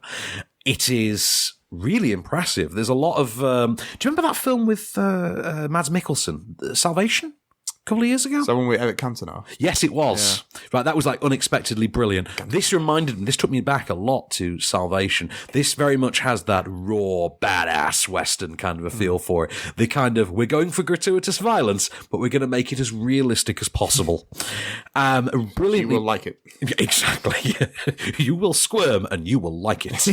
It is really impressive. There's a lot of... do you remember that film with Mads Mikkelsen, Salvation? A couple of years ago? Someone with Eric Cantona? Yes, it was. Yeah. Right, that was like unexpectedly brilliant. This took me back a lot to Salvation. This very much has that raw, badass Western kind of a feel for it. The kind of, we're going for gratuitous violence, but we're going to make it as realistic as possible. Brilliantly, you will like it. Exactly. You will squirm and you will like it.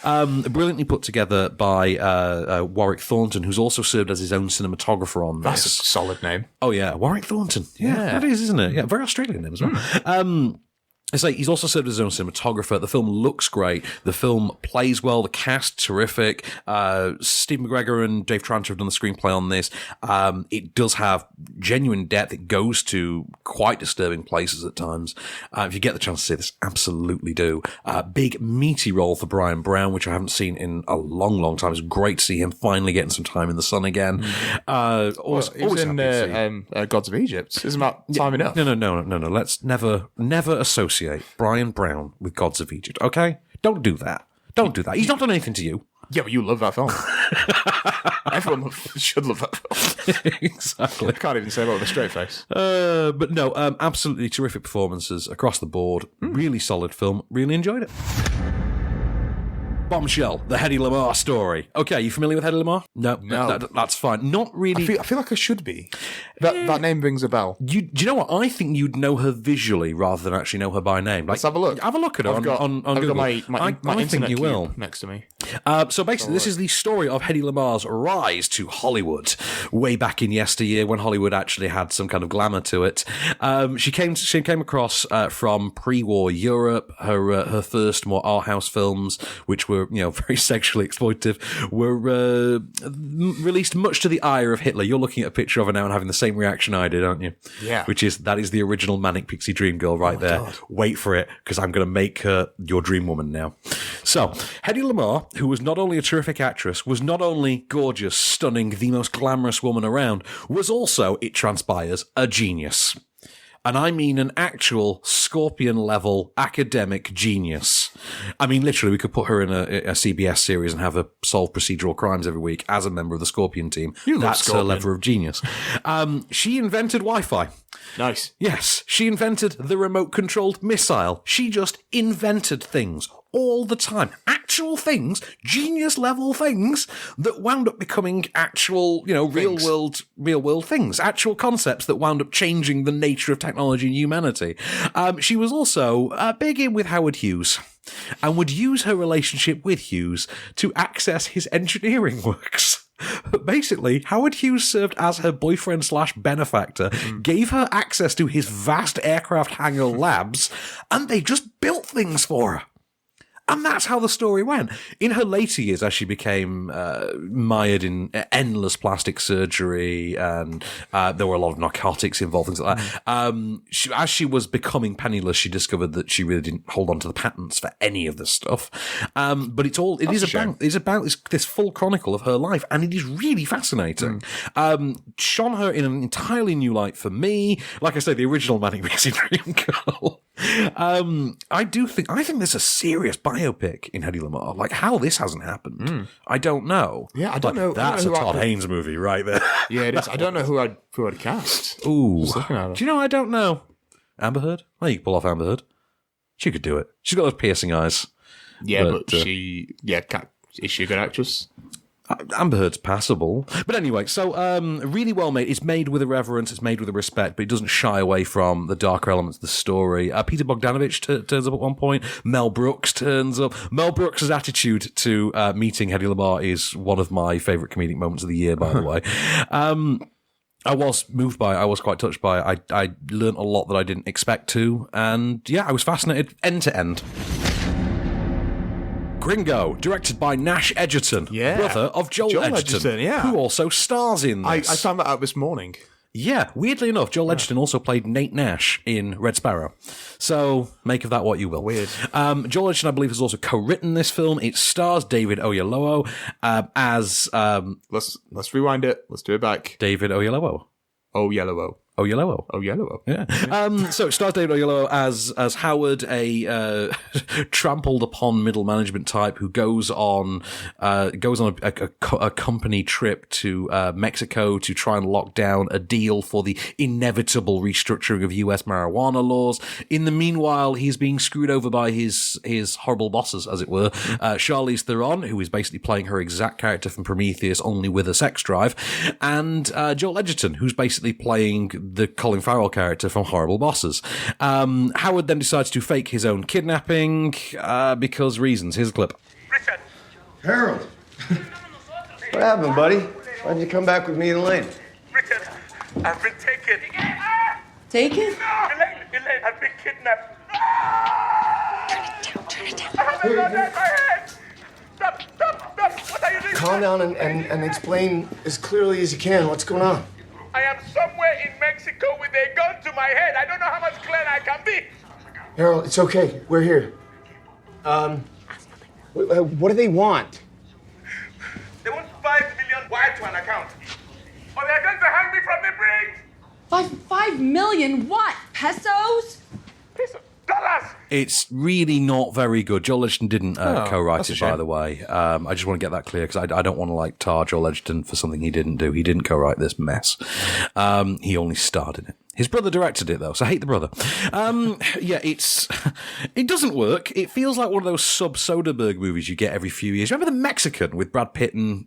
Brilliantly put together by Warwick Thornton, who's also served as his own cinematographer on this. That's a solid name. Oh, yeah. Warwick Thornton. Yeah, that is, isn't it? Yeah, very Australian name as well. It's like he's also served as his own cinematographer. The film looks great. The film plays well. The cast, terrific. Steve McGregor and Dave Tranter have done the screenplay on this. It does have genuine depth. It goes to quite disturbing places at times. If you get the chance to see this, absolutely do. Big, meaty role for Brian Brown, which I haven't seen in a long, long time. It's great to see him finally getting some time in the sun again. Always in Gods of Egypt. Isn't that time enough? No. Let's never associate Brian Brown with Gods of Egypt, okay? Don't do that. He's not done anything to you. Yeah, but you love that film. Everyone should love that film. Exactly. I can't even say that with a straight face. But no, absolutely terrific performances across the board. Really solid film. Really enjoyed it. Bombshell, the Hedy Lamarr story. Okay, you familiar with Hedy Lamarr? No. That's fine. Not really. I feel like I should be. That name rings a bell. Do you know what? I think you'd know her visually rather than actually know her by name. Let's have a look. Have a look at her on Google. I've got my internet you will. next to me. So basically, this is the story of Hedy Lamarr's rise to Hollywood, way back in yesteryear when Hollywood actually had some kind of glamour to it. She came across from pre-war Europe. Her first more art house films, which were very sexually exploitative, were released much to the ire of Hitler. You're looking at a picture of her now and having the same reaction I did, aren't you? Yeah. That is the original Manic Pixie Dream Girl right there. God. Wait for it, because I'm going to make her your dream woman now. So, Hedy Lamarr, who was not only a terrific actress, was not only gorgeous, stunning, the most glamorous woman around, was also, it transpires, a genius. And I mean an actual Scorpion-level academic genius. I mean, literally, we could put her in a CBS series and have her solve procedural crimes every week as a member of the Scorpion team. That's her level of genius. She invented Wi-Fi. Nice. Yes, she invented the remote-controlled missile. She just invented things all the time. Actual things, genius-level things that wound up becoming actual, real-world things. Actual concepts that wound up changing the nature of technology and humanity. She was also big in with Howard Hughes and would use her relationship with Hughes to access his engineering works. Basically, Howard Hughes served as her boyfriend/benefactor, gave her access to his vast aircraft hangar labs, and they just built things for her. And that's how the story went. In her later years, as she became mired in endless plastic surgery, and there were a lot of narcotics involved, things like that. As she was becoming penniless, she discovered that she really didn't hold on to the patents for any of this stuff. But it is about this full chronicle of her life, and it is really fascinating. Shone her in an entirely new light for me. Like I say, the original Manic Pixie Dream Girl. I think there's a serious biopic in Hedy Lamarr. Like, how this hasn't happened, I don't know. Yeah, I don't know. That's a Todd Haynes movie right there. Yeah, it is. I don't know who I'd cast. Ooh, do you know? I don't know. Amber Heard? Well, you could pull off Amber Heard. She could do it. She's got those piercing eyes. Yeah, but is she a good actress? Amber Heard's passable. But anyway, so really well made. It's made with a reverence, it's made with a respect, but it doesn't shy away from the darker elements of the story. Peter Bogdanovich turns up at one point. Mel Brooks turns up. Mel Brooks' attitude to meeting Hedy Lamarr is one of my favourite comedic moments of the year, by the way. I was moved by it. I was quite touched by it. I learned a lot that I didn't expect to. And yeah, I was fascinated end to end. Gringo, directed by Nash Edgerton, brother of Joel Edgerton, who also stars in this. I found that out this morning. Yeah, weirdly enough, Joel Edgerton also played Nate Nash in Red Sparrow. So, make of that what you will. Weird. Joel Edgerton, I believe, has also co-written this film. It stars David Oyelowo as... Let's rewind it. Let's do it back. David Oyelowo. Oyelowo. Yeah. So it stars David Oyelowo as Howard, a trampled upon middle management type who goes on a company trip to Mexico to try and lock down a deal for the inevitable restructuring of US marijuana laws. In the meanwhile, he's being screwed over by his horrible bosses, as it were. Charlize Theron, who is basically playing her exact character from Prometheus, only with a sex drive, and Joel Edgerton, who's basically playing the Colin Farrell character from Horrible Bosses. Howard then decides to fake his own kidnapping because reasons. Here's a clip. Richard. Harold. What happened, buddy? Why'd you come back with me and Lynne? Richard, I've been taken. Taken? Elaine, I've been kidnapped. Turn it down. I have a gun at my head. Stop. What are you doing? Calm down and explain as clearly as you can what's going on. I am somewhere in Mexico with a gun to my head. I don't know how much clearer I can be. Harold, it's okay. We're here. What do they want? They want 5 million wired to an account. Or they're going to hang me from the bridge. 5 million what? Pesos? Dollars. It's really not very good. Joel Edgerton didn't co-write it, by the way. I just want to get that clear because I don't want to tar Joel Edgerton for something he didn't do. He didn't co-write this mess. He only starred in it. His brother directed it, though, so I hate the brother. It doesn't work. It feels like one of those sub-Soderbergh movies you get every few years. Remember The Mexican with Brad Pitt and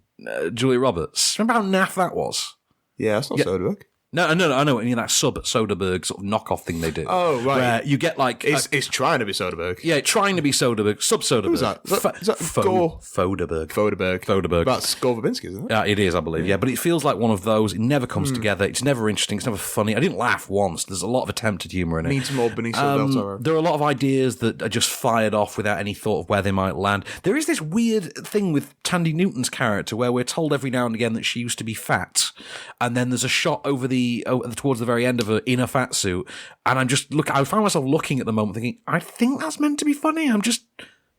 Julia Roberts? Remember how naff that was? Yeah, that's not Soderbergh. No, I know. I mean, that sub-Soderbergh sort of knockoff thing they do. Oh, right. Where you get like... It's trying to be Soderbergh. Yeah, trying to be Soderbergh. Sub-Soderbergh. Who's that? Is that Gore? Foderbergh. That's Gore Verbinski, isn't it? Yeah, it is, I believe. Yeah, but it feels like one of those. It never comes together. It's never interesting. It's never funny. I didn't laugh once. There's a lot of attempted humour in it. Needs more Benicio del Toro. There are a lot of ideas that are just fired off without any thought of where they might land. There is this weird thing with Tandy Newton's character where we're told every now and again that she used to be fat, and then there's a shot towards the very end of her in a fat suit, and I find myself looking at the moment thinking, I think that's meant to be funny. I'm just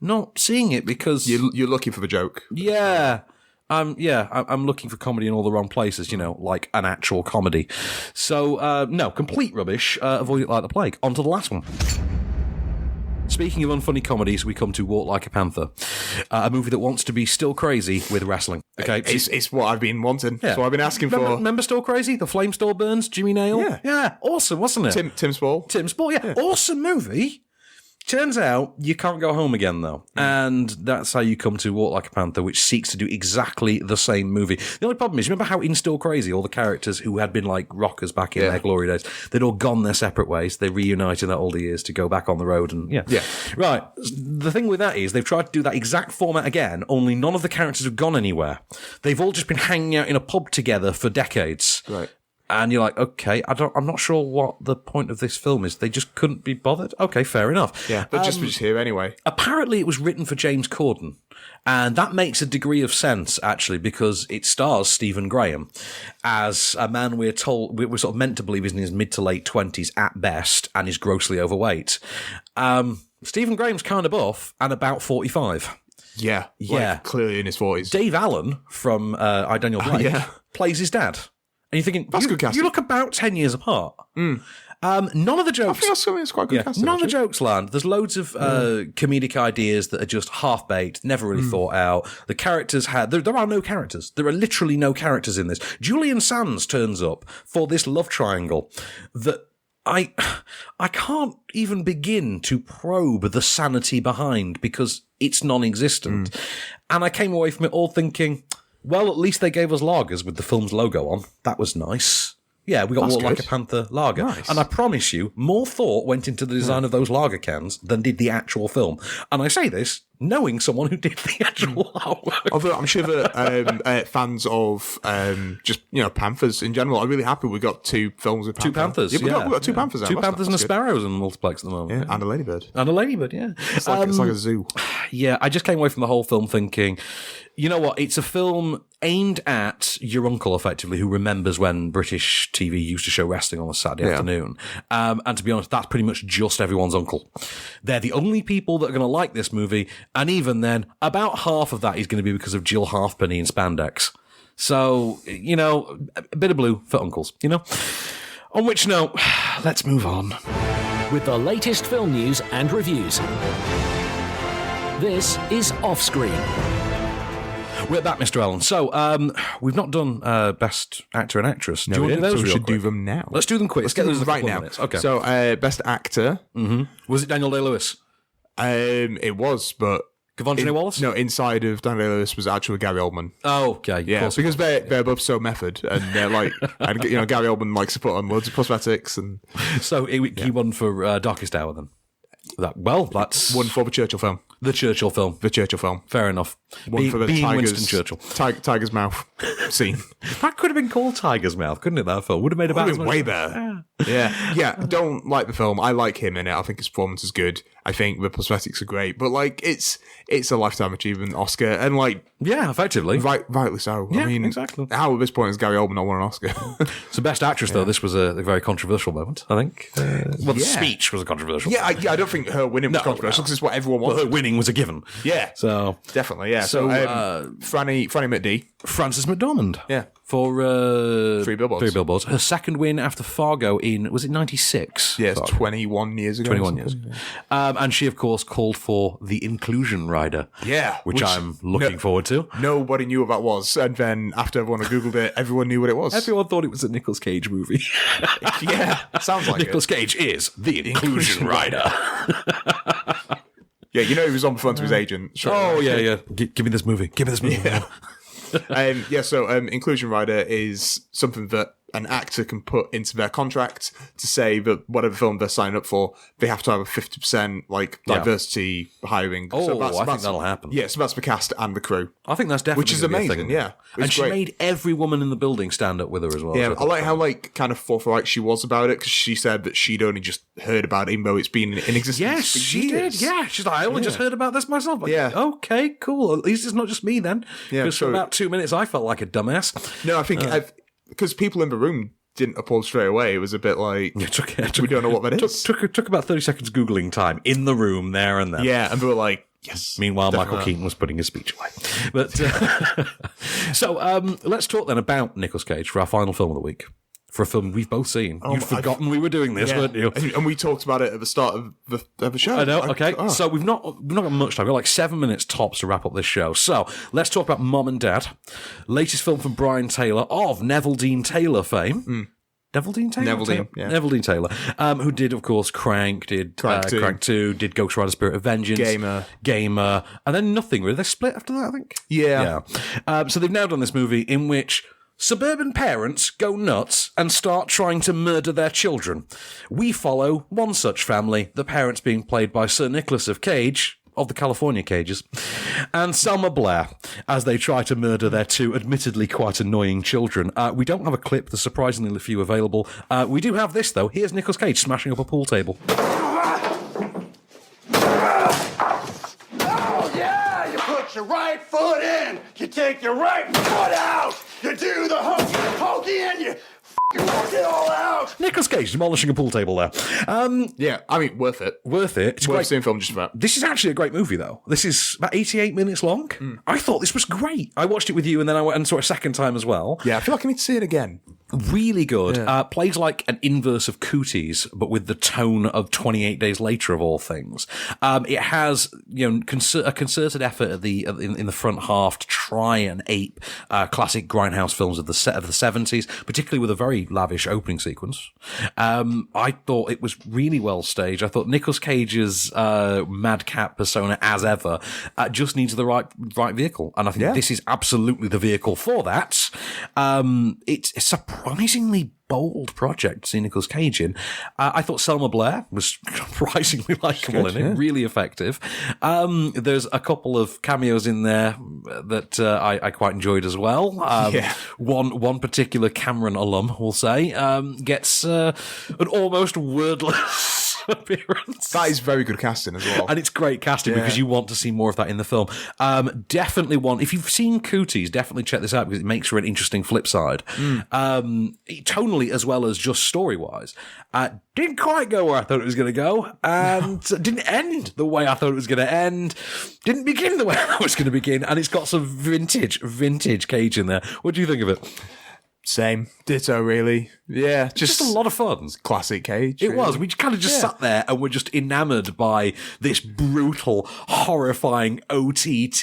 not seeing it because you're looking for the joke. Yeah. I'm looking for comedy in all the wrong places, like an actual comedy. So, no, complete rubbish. Avoid it like the plague. On to the last one. Speaking of unfunny comedies, we come to Walk Like a Panther, a movie that wants to be still crazy with wrestling. Okay, it's what I've been wanting. Yeah. It's what I've been asking for. Remember Still Crazy? The flame still burns. Jimmy Nail. Yeah, awesome, wasn't it? Tim Spall. Yeah, awesome movie. Turns out you can't go home again, though. And that's how you come to Walk Like a Panther, which seeks to do exactly the same movie. The only problem is, remember how in Still Crazy, all the characters who had been like rockers back in their glory days, they'd all gone their separate ways. They reunited in their older years to go back on the road. And Right. The thing with that is they've tried to do that exact format again, only none of the characters have gone anywhere. They've all just been hanging out in a pub together for decades. Right. And you're like, okay, I'm not sure what the point of this film is. They just couldn't be bothered. Okay, fair enough. Yeah, but just here anyway. Apparently, it was written for James Corden, and that makes a degree of sense actually because it stars Stephen Graham as a man we're sort of meant to believe is in his mid to late 20s at best and is grossly overweight. Stephen Graham's kind of buff and about 45. Yeah, like clearly in his 40s. Dave Allen from I, Daniel Blake plays his dad. And you're thinking, that's good casting. You look about 10 years apart. None of the jokes... I think that's quite good casting. None of the jokes land. There's loads of comedic ideas that are just half-baked, never really thought out. The characters there are no characters. There are literally no characters in this. Julian Sands turns up for this love triangle that I can't even begin to probe the sanity behind because it's non-existent. And I came away from it all thinking... Well, at least they gave us lagers with the film's logo on. That was nice. Yeah, we got Like a Panther lager. Nice. And I promise you, more thought went into the design of those lager cans than did the actual film. And I say this knowing someone who did the actual artwork. Although I'm sure that fans of just, Panthers in general are really happy we got 2 films with Panther. 2 Panthers, we got 2 Panthers out. 2 Panthers and a Sparrows in the multiplex at the moment. Yeah, and a Ladybird. And a Ladybird, yeah. It's like a zoo. Yeah, I just came away from the whole film thinking, you know what, it's a film aimed at your uncle, effectively, who remembers when British TV used to show wrestling on a Saturday afternoon. And to be honest, that's pretty much just everyone's uncle. They're the only people that are going to like this movie, and even then, about half of that is going to be because of Jill Halfpenny in spandex. So, a bit of blue for uncles, On which note, let's move on. With the latest film news and reviews. This is Offscreen. We're back, Mr. Allen. So, we've not done Best Actor and Actress. No, do you want to do those? So we should do them now. Let's do them quick. Let's get those right now. Minutes. Okay. So, Best Actor. Mm-hmm. Was it Daniel Day-Lewis? It was, but... Kevon Wallace? No, inside of Daniel Day-Lewis was actually Gary Oldman. Oh, okay. Yeah, because they're both so method, and they're like... and, Gary Oldman likes to put on loads of prosthetics, and... So, he won for Darkest Hour, then? That's... One for the Churchill film. The Churchill film. The Churchill film. Fair enough. One for the Winston Churchill. Tiger's Mouth scene. That could have been called Tiger's Mouth, couldn't it, that film? Would have made about as much. Way better. Yeah. Don't like the film. I like him in it. I think his performance is good. I think the prosthetics are great. But, it's a Lifetime Achievement Oscar. And, yeah, effectively. Rightly so. Yeah, exactly. How at this point has Gary Oldman not won an Oscar? So Best Actress, though, this was a very controversial moment, I think. The speech was a controversial moment. I don't think her winning was controversial because it's what everyone wanted. Well, her winning was a given. Yeah. So definitely, yeah. So, Franny McD. Frances McDormand. Yeah. For 3 Billboards. Her second win after Fargo was it 96? Yeah, it's 21 years ago. 21 years ago. And she, of course, called for The Inclusion Rider. Yeah. Which I'm looking forward to. Nobody knew what that was. And then after everyone had Googled it, everyone knew what it was. Everyone thought it was a Nicolas Cage movie. Yeah, sounds like Nicolas Cage is The Inclusion Rider. Yeah, he was on the phone to his agent. Yeah. Give me this movie. Give me this movie. Yeah. So Inclusion Rider is something that an actor can put into their contract to say that whatever film they're signing up for, they have to have a 50% diversity hiring. I think that'll happen. Yeah, so that's the cast and the crew. I think that's definitely which is amazing. Yeah, and she made every woman in the building stand up with her as well. Yeah, I like how kind of forthright she was about it because she said that she'd only just heard about it, even though it's been in existence. Yes, for she years. did. Yeah, she's like, I only just heard about this myself. Okay, cool. At least it's not just me then. Yeah, because for about 2 minutes I felt like a dumbass. No, I think because people in the room didn't applaud straight away. It was a bit like, we don't know what that is. Took about 30 seconds Googling time in the room there and then. Yeah, and we were like, yes. Meanwhile, Michael Keaton was putting his speech away. But so let's talk then about Nicolas Cage for our final film of the week. For a film we've both seen. You'd forgotten we were doing this, weren't you? And we talked about it at the start of the show. I know, okay. So we've not got much time. We've got like 7 minutes tops to wrap up this show. So let's talk about Mom and Dad. Latest film from Brian Taylor of Neville Dean Taylor fame. Neville Dean Taylor? Neville Dean Taylor. Who did, of course, Crank, did Crank 2, did Ghost Rider Spirit of Vengeance. Gamer. And then nothing, really. They split after that, I think? Yeah. So they've now done this movie in which suburban parents go nuts and start trying to murder their children. We follow one such family, the parents being played by Sir Nicholas of Cage, of the California Cages, and Selma Blair as they try to murder their two admittedly quite annoying children. We don't have a clip. There's surprisingly few available. We do have this, though. Here's Nicolas Cage smashing up a pool table. Oh, yeah! You put your right foot in, you take your right foot out, you do the hokey, and you work it all out. Nicolas Cage demolishing a pool table there. Yeah, I mean, worth it. Worth it. It's worth seeing film just about. This is actually a great movie, though. This is about 88 minutes long. I thought this was great. I watched it with you, and then I went and saw it a second time as well. Yeah, I feel like I need to see it again. Really good. Yeah. Plays like an inverse of Cooties, but with the tone of 28 Days Later, of all things. It has, a concerted effort in the front half to try and ape classic grindhouse films of the 70s, particularly with a very lavish opening sequence. I thought it was really well staged. I thought Nicolas Cage's madcap persona, as ever, just needs the right vehicle, and I think this is absolutely the vehicle for that. It's surprisingly bold project to see Nicolas Cage in. I thought Selma Blair was surprisingly likeable in it, really effective. There's a couple of cameos in there that I quite enjoyed as well. One particular Cameron alum, we'll say, gets an almost wordless appearance. That is very good casting as well. And it's great casting because you want to see more of that in the film. Definitely one, if you've seen Cooties, definitely check this out because it makes for an interesting flip side. Tonally as well as just story-wise. Didn't quite go where I thought it was going to go, and didn't end the way I thought it was going to end, didn't begin the way I thought it was going to begin, and it's got some vintage Cage in there. What do you think of it? Same. Ditto, really. Yeah. Just a lot of fun. Classic Cage. It was. We kind of just sat there and were just enamoured by this brutal, horrifying OTT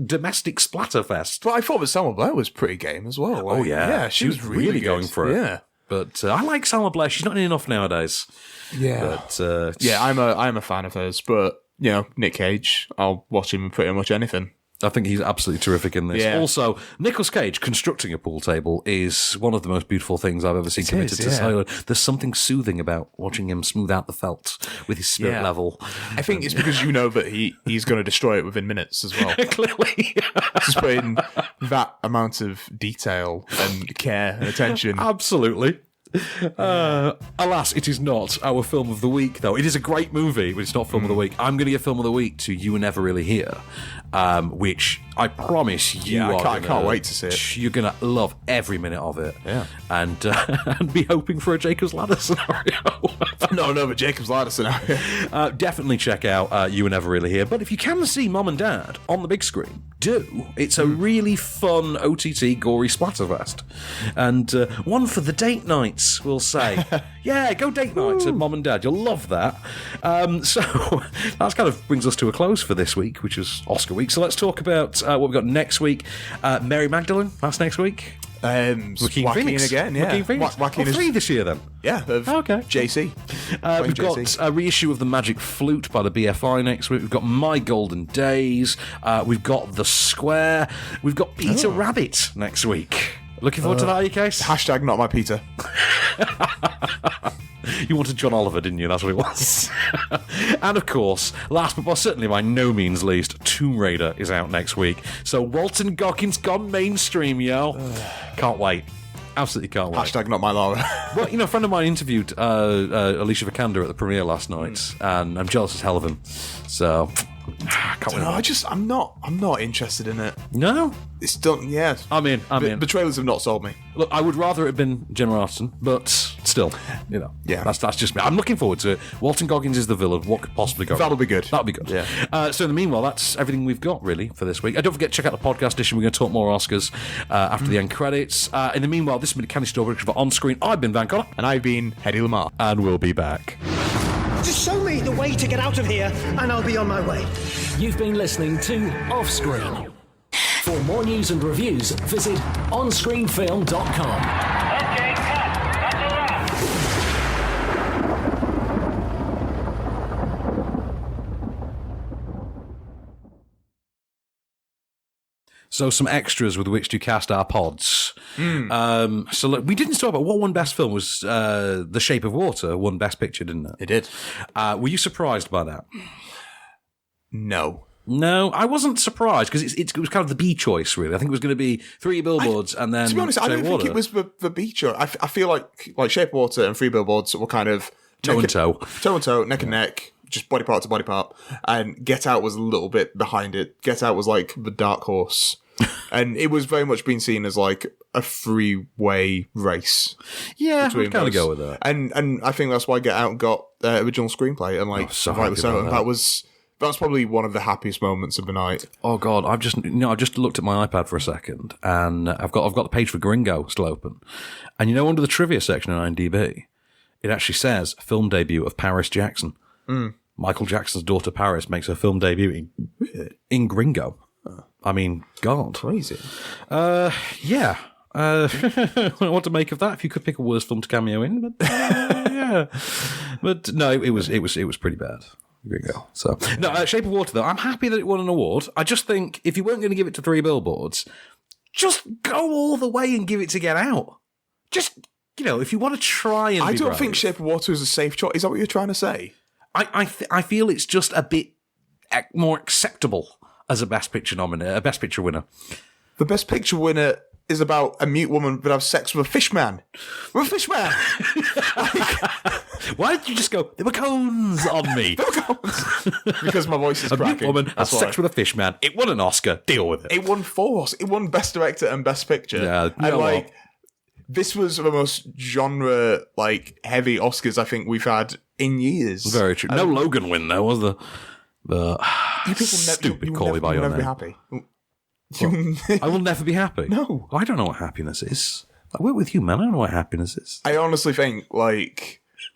domestic splatterfest. But I thought that Selma Blair was pretty game as well. Like, yeah, she was really going for it. Yeah. But I like Selma Blair. She's not in enough nowadays. Yeah. But, I'm a fan of hers. But, Nick Cage, I'll watch him in pretty much anything. I think he's absolutely terrific in this. Yeah. Also, Nicolas Cage constructing a pool table is one of the most beautiful things I've ever seen committed to silent. There's something soothing about watching him smooth out the felt with his spirit level. I think it's because you know that he's going to destroy it within minutes as well. Clearly. Just put in that amount of detail and care and attention. Absolutely. Alas, it is not our film of the week, though. It is a great movie, but it's not film of the week. I'm going to give film of the week to You Were Never Really Here, which I promise you I can't wait to see it. You're going to love every minute of it. Yeah. And be hoping for a Jacob's Ladder scenario. No, but Jacob's Ladder scenario. Definitely check out You Were Never Really Here. But if you can see Mum and Dad on the big screen, do. It's a really fun OTT gory splatterfest. And one for the date nights, we'll say. Yeah, go date nights at Mum and Dad. You'll love that. So that kind of brings us to a close for this week, which is Oscar week. So let's talk about what we've got next week. Mary Magdalene, that's next week. Joaquin Phoenix again, yeah. Joaquin Phoenix. Joaquin is 3 this year then. Yeah. Okay. JC. We've got a reissue of The Magic Flute by the BFI next week. We've got My Golden Days. We've got The Square. We've got Peter Rabbit next week. Looking forward to that, are you, Case? Hashtag not my Peter. You wanted John Oliver, didn't you? That's what it was. And of course, last but certainly by no means least, Tomb Raider is out next week. So Walton Goggins gone mainstream, yo. Can't wait. Absolutely can't wait. Hashtag not my Laura. Well, a friend of mine interviewed Alicia Vikander at the premiere last night, and I'm jealous as hell of him. So can't wait. I'm not interested in it. No? It's done, yeah. I'm in. The trailers have not sold me. Look, I would rather it have been Jenna Aniston, but still, Yeah. That's just me. I'm looking forward to it. Walton Goggins is the villain. What could possibly go wrong? That'll be good. That'll be good. Yeah. So in the meanwhile, that's everything we've got, really, for this week. Don't forget to check out the podcast edition. We're going to talk more Oscars after the end credits. In the meanwhile, this has been a Candy Store production for On Screen. I've been Van Connor. And I've been Hedy Lamarr. And we'll be back. Just show me the way to get out of here, and I'll be on my way. You've been listening to Offscreen. For more news and reviews, visit onscreenfilm.com. Okay, cut. That's a wrap. So some extras with which to cast our pods. So look, we didn't talk about what won Best Film was The Shape of Water won Best Picture, didn't it? It did. Were you surprised by that? No. No, I wasn't surprised because it was kind of the B choice, really. I think it was going to be Three Billboards and then. To be honest, I don't think it was the B choice. I feel like Shape of Water and Three Billboards were kind of toe and toe, neck and neck, just body part to body part. And Get Out was a little bit behind it. Get Out was like the dark horse, and it was very much being seen as like a freeway race. Yeah, I'd kind of go with that. And I think that's why Get Out got original screenplay and like rightly so. And that was probably one of the happiest moments of the night. Oh God, I've just looked at my iPad for a second, and I've got the page for Gringo still open, and under the trivia section on IMDb, it actually says film debut of Paris Jackson. Michael Jackson's daughter Paris makes her film debut in Gringo. I mean, God, crazy. Yeah. What to make of that? If you could pick a worse film to cameo in, but yeah, but no, it was pretty bad. Gringo. So no, Shape of Water though, I'm happy that it won an award. I just think if you weren't going to give it to Three Billboards, just go all the way and give it to Get Out. Just if you want to try and. I don't think Shape of Water is a safe choice. Is that what you're trying to say? I feel it's just a bit more acceptable as a Best Picture winner. The Best Picture winner is about a mute woman that has sex with a fish man. With a fish man. Why did you just go, there were cones on me? There were cones. Because my voice is cracking. A mute woman has sex with a fish man. It won an Oscar. Deal with it. It won 4. It won Best Director and Best Picture. Yeah, and this was the most genre heavy Oscars I think we've had in years. Very true. No Logan win though, was there? Stupid Call Me By Your Name. Be happy. I will never be happy. No. I don't know what happiness is. I work with you, man. I don't know what happiness is. I honestly think,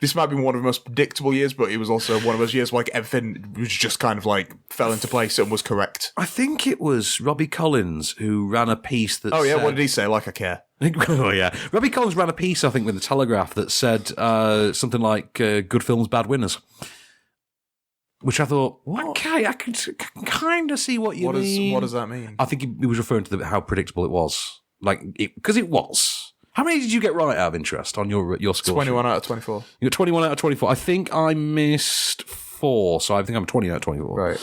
this might be one of the most predictable years, but it was also one of those years where everything was just kind of fell into place and was correct. I think it was Robbie Collins who ran a piece that Oh, yeah, said, what did he say? Like I care. Oh, yeah. Robbie Collins ran a piece, I think, with The Telegraph that said something like, good films, bad winners. Which I thought, okay, I can kind of see what you mean. What does that mean? I think he was referring to how predictable it was. Because it was. How many did you get right out of interest on your score? 21 out of 24. You got 21 out of 24. I think I missed 4, so I think I'm 20 out of 24. Right.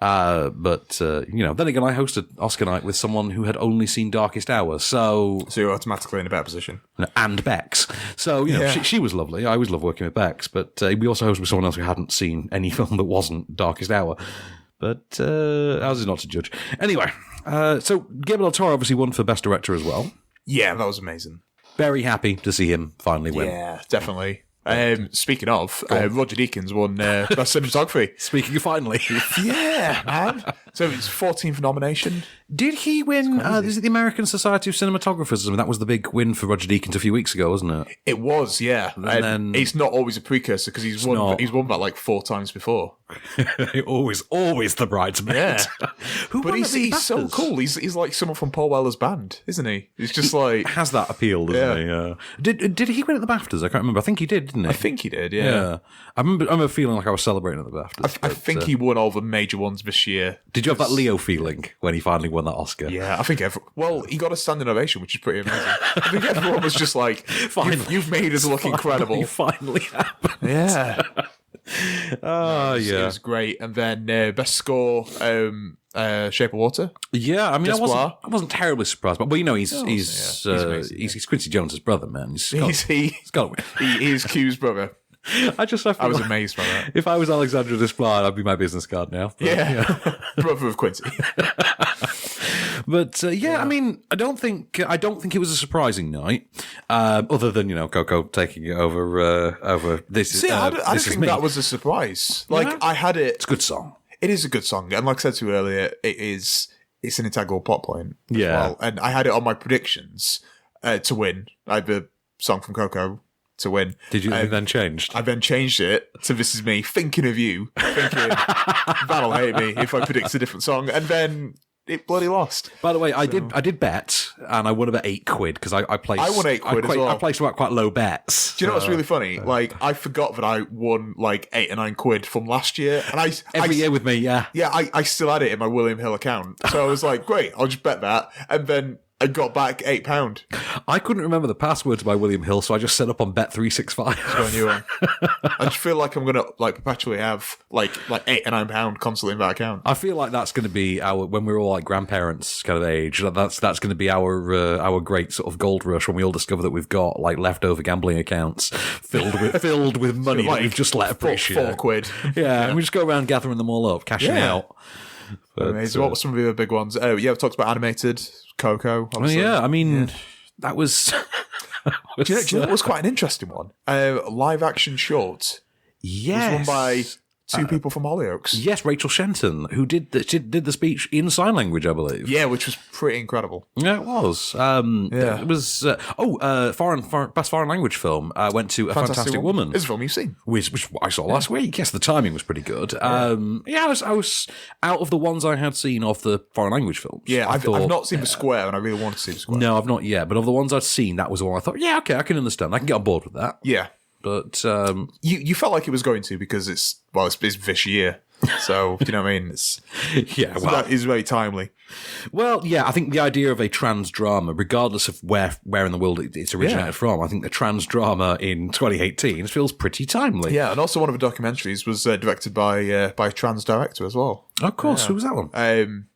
But then again, I hosted Oscar night with someone who had only seen Darkest Hour, so you're automatically in a better position. And Bex. So, she was lovely. I always love working with Bex, but we also hosted with someone else who hadn't seen any film that wasn't Darkest Hour. But ours is not to judge. Anyway, so Guillermo del Toro obviously won for Best Director as well. Yeah, that was amazing. Very happy to see him finally win. Yeah, definitely. Speaking of, Roger Deakins won Best Cinematography. Speaking of finally. Yeah, man. So it's 14th nomination. Did he win? Is it the American Society of Cinematographers? I mean, that was the big win for Roger Deakins a few weeks ago, wasn't it? It was, yeah. And then it's not always a precursor because he's won that 4 times before. always the bridesmaid. Yeah. But he's so cool. He's like someone from Paul Weller's band, isn't he? He's just has that appeal, doesn't he? Did he win at the BAFTAs? I can't remember. I think he did, didn't he? I think he did, yeah. I remember feeling like I was celebrating at the BAFTAs. I think he won all the major ones this year. Did you have that Leo feeling when he finally won that Oscar? Yeah, I think he got a standing ovation, which is pretty amazing. I think everyone was just like, you've made us look incredible. Finally happened. Yeah. It was great. And then best score, Shape of Water. Yeah, I mean, I wasn't terribly surprised, but he's Quincy Jones' brother, man. He's got to win. He is Q's brother. I was amazed by that. If I was Alexandra Desplat, I'd be my business card now. But, yeah. Brother of Quincy. But I mean, I don't think it was a surprising night, other than Coco taking it over this. See, I don't think that was a surprise. I had it. It's a good song. It is a good song, and like I said to you earlier, it's an integral plot point. Yeah, as well. And I had it on my predictions to win. I had the song from Coco to win. Did you then changed? I then changed it to This Is Me, thinking of you, thinking that'll hate me if I predict a different song, and then it bloody lost. By the way, I did bet, and I won about £8 because I placed. I won £8 as well. I placed quite low bets. Do you know what's really funny? I forgot that I won £8 or £9 from last year, and every year with me, yeah. Yeah, I still had it in my William Hill account, so I was like, great, I'll just bet that, and then and got back £8. I couldn't remember the password to my William Hill, so I just set up on Bet365. I just feel like I'm gonna perpetually have like £8 and £9 constantly in that account. I feel like that's going to be when we're all like grandparents kind of age. That's going to be our great sort of gold rush when we all discover that we've got like leftover gambling accounts filled with money that we've just let appreciate. £4. Yeah, and we just go around gathering them all up, cashing out. But, amazing. What were some of the other big ones? Oh, yeah, we talked about animated Coco. Obviously. Oh, yeah, that was. Do you know what was quite an interesting one? Live action short. Yes. It was won by two people from Hollyoaks. Yes, Rachel Shenton, who did the speech in sign language, I believe. Yeah, which was pretty incredible. Yeah, it was. It was. Best foreign language film went to A Fantastic Woman. It's a film you've seen, which I saw last week. Yes, the timing was pretty good. I was out of the ones I had seen of the foreign language films. Yeah, I've not seen The Square, and I really want to see The Square. No, I've not yet. But of the ones I'd seen, that was the one I thought, yeah, okay, I can understand. I can get on board with that. Yeah. But you felt like it was going to because it's this year, so you know what I mean. It's very timely. Well, yeah, I think the idea of a trans drama, regardless of where in the world it's originated from, I think the trans drama in 2018 feels pretty timely. Yeah, and also one of the documentaries was directed by a trans director as well. Of course, who was that one?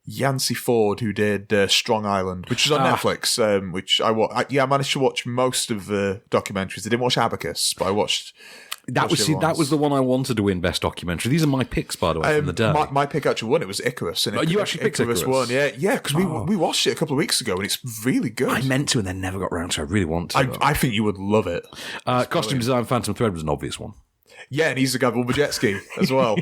Yancey Ford, who did Strong Island, which is on Netflix, which I managed to watch most of the documentaries. I didn't watch Abacus, but I watched... That was the one I wanted to win Best Documentary. These are my picks, by the way, from the day. My pick actually won. It was Icarus. And you actually picked Icarus? Won, yeah, because we watched it a couple of weeks ago, and it's really good. I meant to and then never got around to it. I really want to. I think you would love it. Costume design, Phantom Thread was an obvious one. Yeah, and he's the guy with the jet ski as well.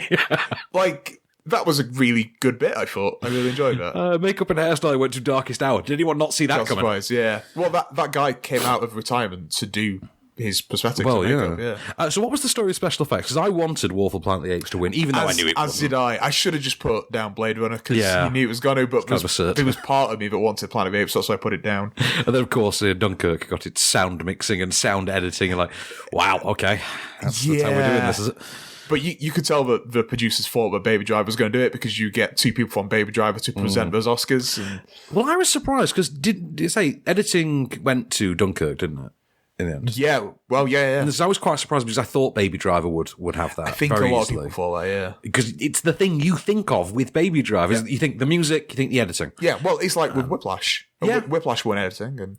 That was a really good bit, I thought. I really enjoyed that. Makeup and hairstyle went to Darkest Hour. Did anyone not see that coming? Surprised, yeah. Well, that guy came out of retirement to do his prosthetics. Well, yeah. So what was the story of special effects? Because I wanted War for Planet of the Apes to win, even though I knew it As did I. I should have just put down Blade Runner because you knew it was going to, but there was part of me that wanted Planet of the Apes, so I put it down. And then, of course, Dunkirk got its sound mixing and sound editing, and wow, okay. That's how we're doing this, is it? But you could tell that the producers thought that Baby Driver was going to do it because you get two people from Baby Driver to present those Oscars. Well, I was surprised because did you say editing went to Dunkirk, didn't it? In the end. Yeah, well, yeah. And I was quite surprised because I thought Baby Driver would have that. I think very a lot easily. of people thought that, yeah. Because it's the thing you think of with Baby Driver. Yeah. You think the music, you think the editing. Yeah, well, it's like with Whiplash. Yeah. Whiplash won editing. And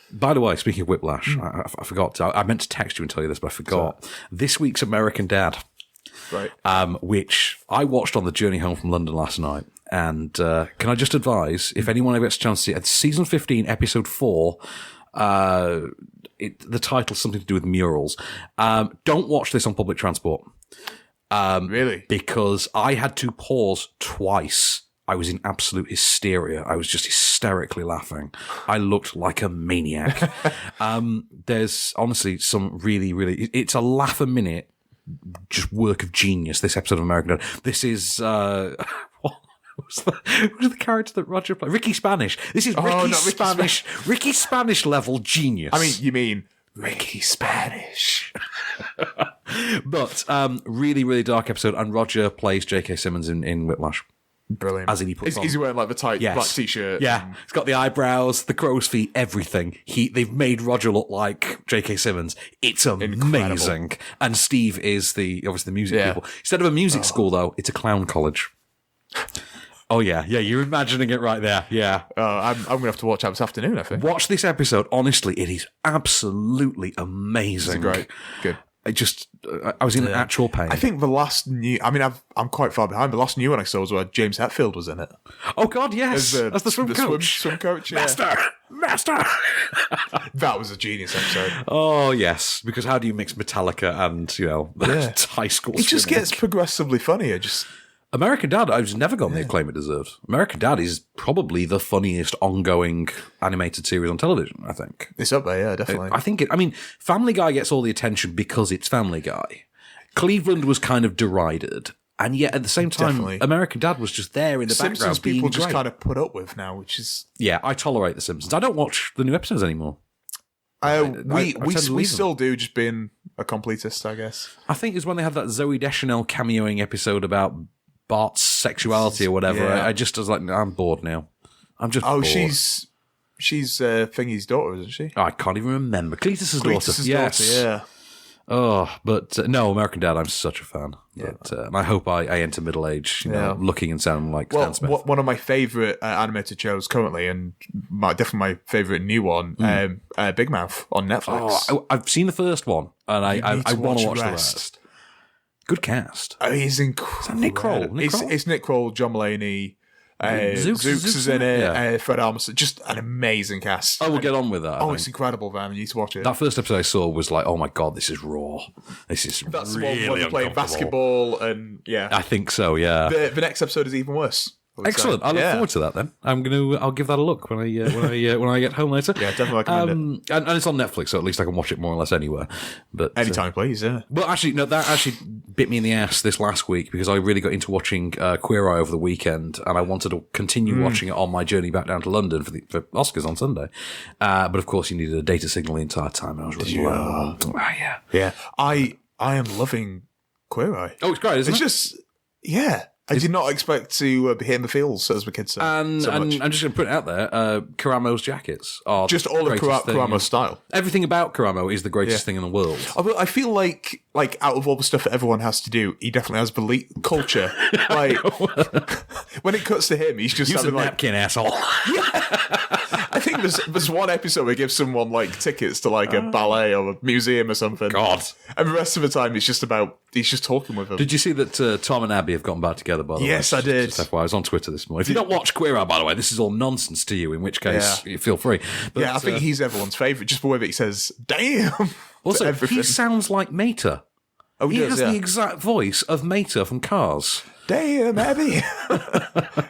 by the way, speaking of Whiplash, I forgot. I meant to text you and tell you this, but I forgot. Sorry. This week's American Dad. Right. Which I watched on the journey home from London last night. And can I just advise, if anyone ever gets a chance to see it, season 15, episode 4, the title's something to do with murals. Don't watch this on public transport. Really? Because I had to pause twice. I was in absolute hysteria. I was just hysterically laughing. I looked like a maniac. There's honestly some really, really... It's a laugh a minute. Just work of genius, this episode of American Dad. This is what was the character that Roger played? Ricky Spanish. This is Ricky Spanish level genius. I mean, you mean Ricky Spanish. But really, really dark episode, and Roger plays J.K. Simmons in Whiplash. Brilliant. As he puts on. Is he wearing like the tight black t-shirt? Yeah. He's got the eyebrows, the crow's feet, everything. They've made Roger look like J.K. Simmons. It's amazing. Incredible. And Steve is obviously the music people. Instead of a music school, though, it's a clown college. Oh, yeah. Yeah, you're imagining it right there. Yeah. I'm going to have to watch that this afternoon, I think. Watch this episode. Honestly, it is absolutely amazing. It's great. Good. I was in actual pain. I think the last new... I mean, I'm quite far behind. The last new one I saw was where James Hetfield was in it. Oh, God, yes. As the swim coach. Swim coach, yeah. Master! That was a genius episode. Oh, yes. Because how do you mix Metallica and, high school It just gets progressively funnier. American Dad, I've never gotten the acclaim it deserves. American Dad is probably the funniest ongoing animated series on television, I think. It's up there, yeah, definitely. I think Family Guy gets all the attention because it's Family Guy. Cleveland was kind of derided, and yet at the same time, definitely. American Dad was just there in the Simpsons background. People just kind of put up with now, which is... Yeah, I tolerate The Simpsons. I don't watch the new episodes anymore. We still do, just being a completist, I guess. I think it's when they had that Zooey Deschanel cameoing episode about Bart's sexuality or whatever. Yeah. I just was like, I'm bored now. I'm just bored. she's Thingy's daughter, isn't she? I can't even remember. Cletus's daughter. Yes. Daughter, yeah. Oh, but no, American Dad, I'm such a fan. Yeah. But, and I hope I enter middle age, looking and sounding like Stan Smith. One of my favourite animated shows currently, and definitely my favourite new one, Big Mouth on Netflix. Oh, I've seen the first one, and I want to watch the rest. Good cast. Oh, he's incredible. Is that Nick Kroll? It's Nick Kroll, John Mulaney. Zeus is in it. Fred Armisen, just an amazing cast. Oh, we'll get on with that. It's incredible, man. You need to watch it. That first episode I saw was like, oh my god, this is raw. That's really the one where playing basketball, and I think so. Yeah. The next episode is even worse. Excellent. I look forward to that. Then I'll give that a look when I get home later. Yeah, definitely recommend it. And it's on Netflix, so at least I can watch it more or less anywhere. But anytime, please. Yeah. Well, actually, no. That actually bit me in the ass this last week because I really got into watching Queer Eye over the weekend, and I wanted to continue watching it on my journey back down to London for Oscars on Sunday. But of course, you needed a data signal the entire time. And I was really yeah. I am loving Queer Eye. Oh, it's great, isn't it? It's just I did not expect to be hitting the feels, as my kids say. And I'm just going to put it out there, Karamo's jackets are just all of Karamo's style. Everything about Karamo is the greatest thing in the world. I feel like out of all the stuff that everyone has to do, he definitely has culture. Like, when it cuts to him, he's just use a napkin, asshole. I think there's one episode where he gives someone like tickets to like a ballet or a museum or something. God. And the rest of the time, he's just talking with them. Did you see that Tom and Abby have gotten back together, by the way? Yes, I did. Just FYI, I was on Twitter this morning. If you don't watch Queer Eye, by the way, this is all nonsense to you, in which case, feel free. But, I think he's everyone's favourite, just the way that he says, damn. Also, he sounds like Mater. Oh, he has the exact voice of Mater from Cars. Damn, Abby.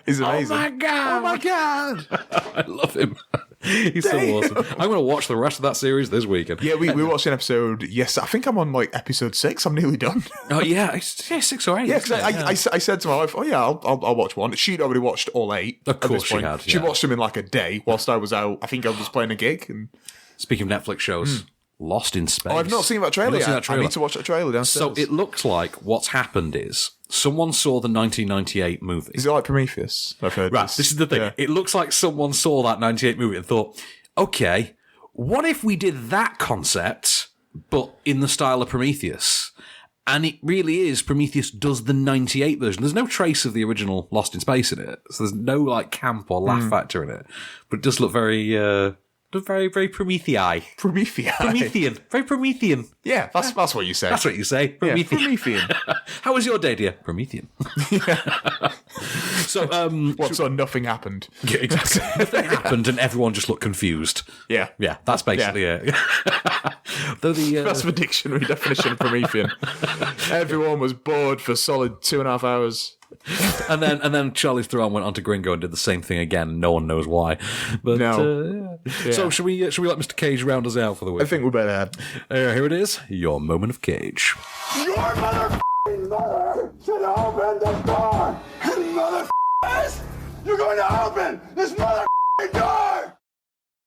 He's amazing. Oh, my God. I love him. He's so awesome. I'm going to watch the rest of that series this weekend. Yeah, we watched an episode. Yes, I think I'm on like episode 6. I'm nearly done. Oh yeah, 6 or 8. Yeah, because I said to my wife, "Oh yeah, I'll watch one." She'd already watched all 8. Of course, she had. She watched them in like a day whilst I was out. I think I was playing a gig. And speaking of Netflix shows. Lost in Space. Oh, I've not seen that trailer yet. I need to watch that trailer downstairs. So it looks like what's happened is someone saw the 1998 movie. Is it like Prometheus? I've heard this is the thing. Yeah. It looks like someone saw that 98 movie and thought, okay, what if we did that concept, but in the style of Prometheus? And it really is, Prometheus does the 98 version. There's no trace of the original Lost in Space in it. So there's no like camp or laugh factor in it. But it does look very... very, very Promethean. Very Promethean. Yeah, that's what you say. That's what you say. Promethean. Yeah, Promethean. How was your day, dear? Promethean. So, so nothing happened. Yeah, exactly. Nothing happened, and everyone just looked confused. Yeah, that's basically it. Though that's the dictionary definition of Promethean. Everyone was bored for a solid 2.5 hours. and then Charlie's Theron went on to Gringo and did the same thing again, and no one knows why. But So should we let Mr. Cage round us out for the week? I think we better. Here it is, your moment of Cage. Your mother should open the door, and mother you're going to open this mother door.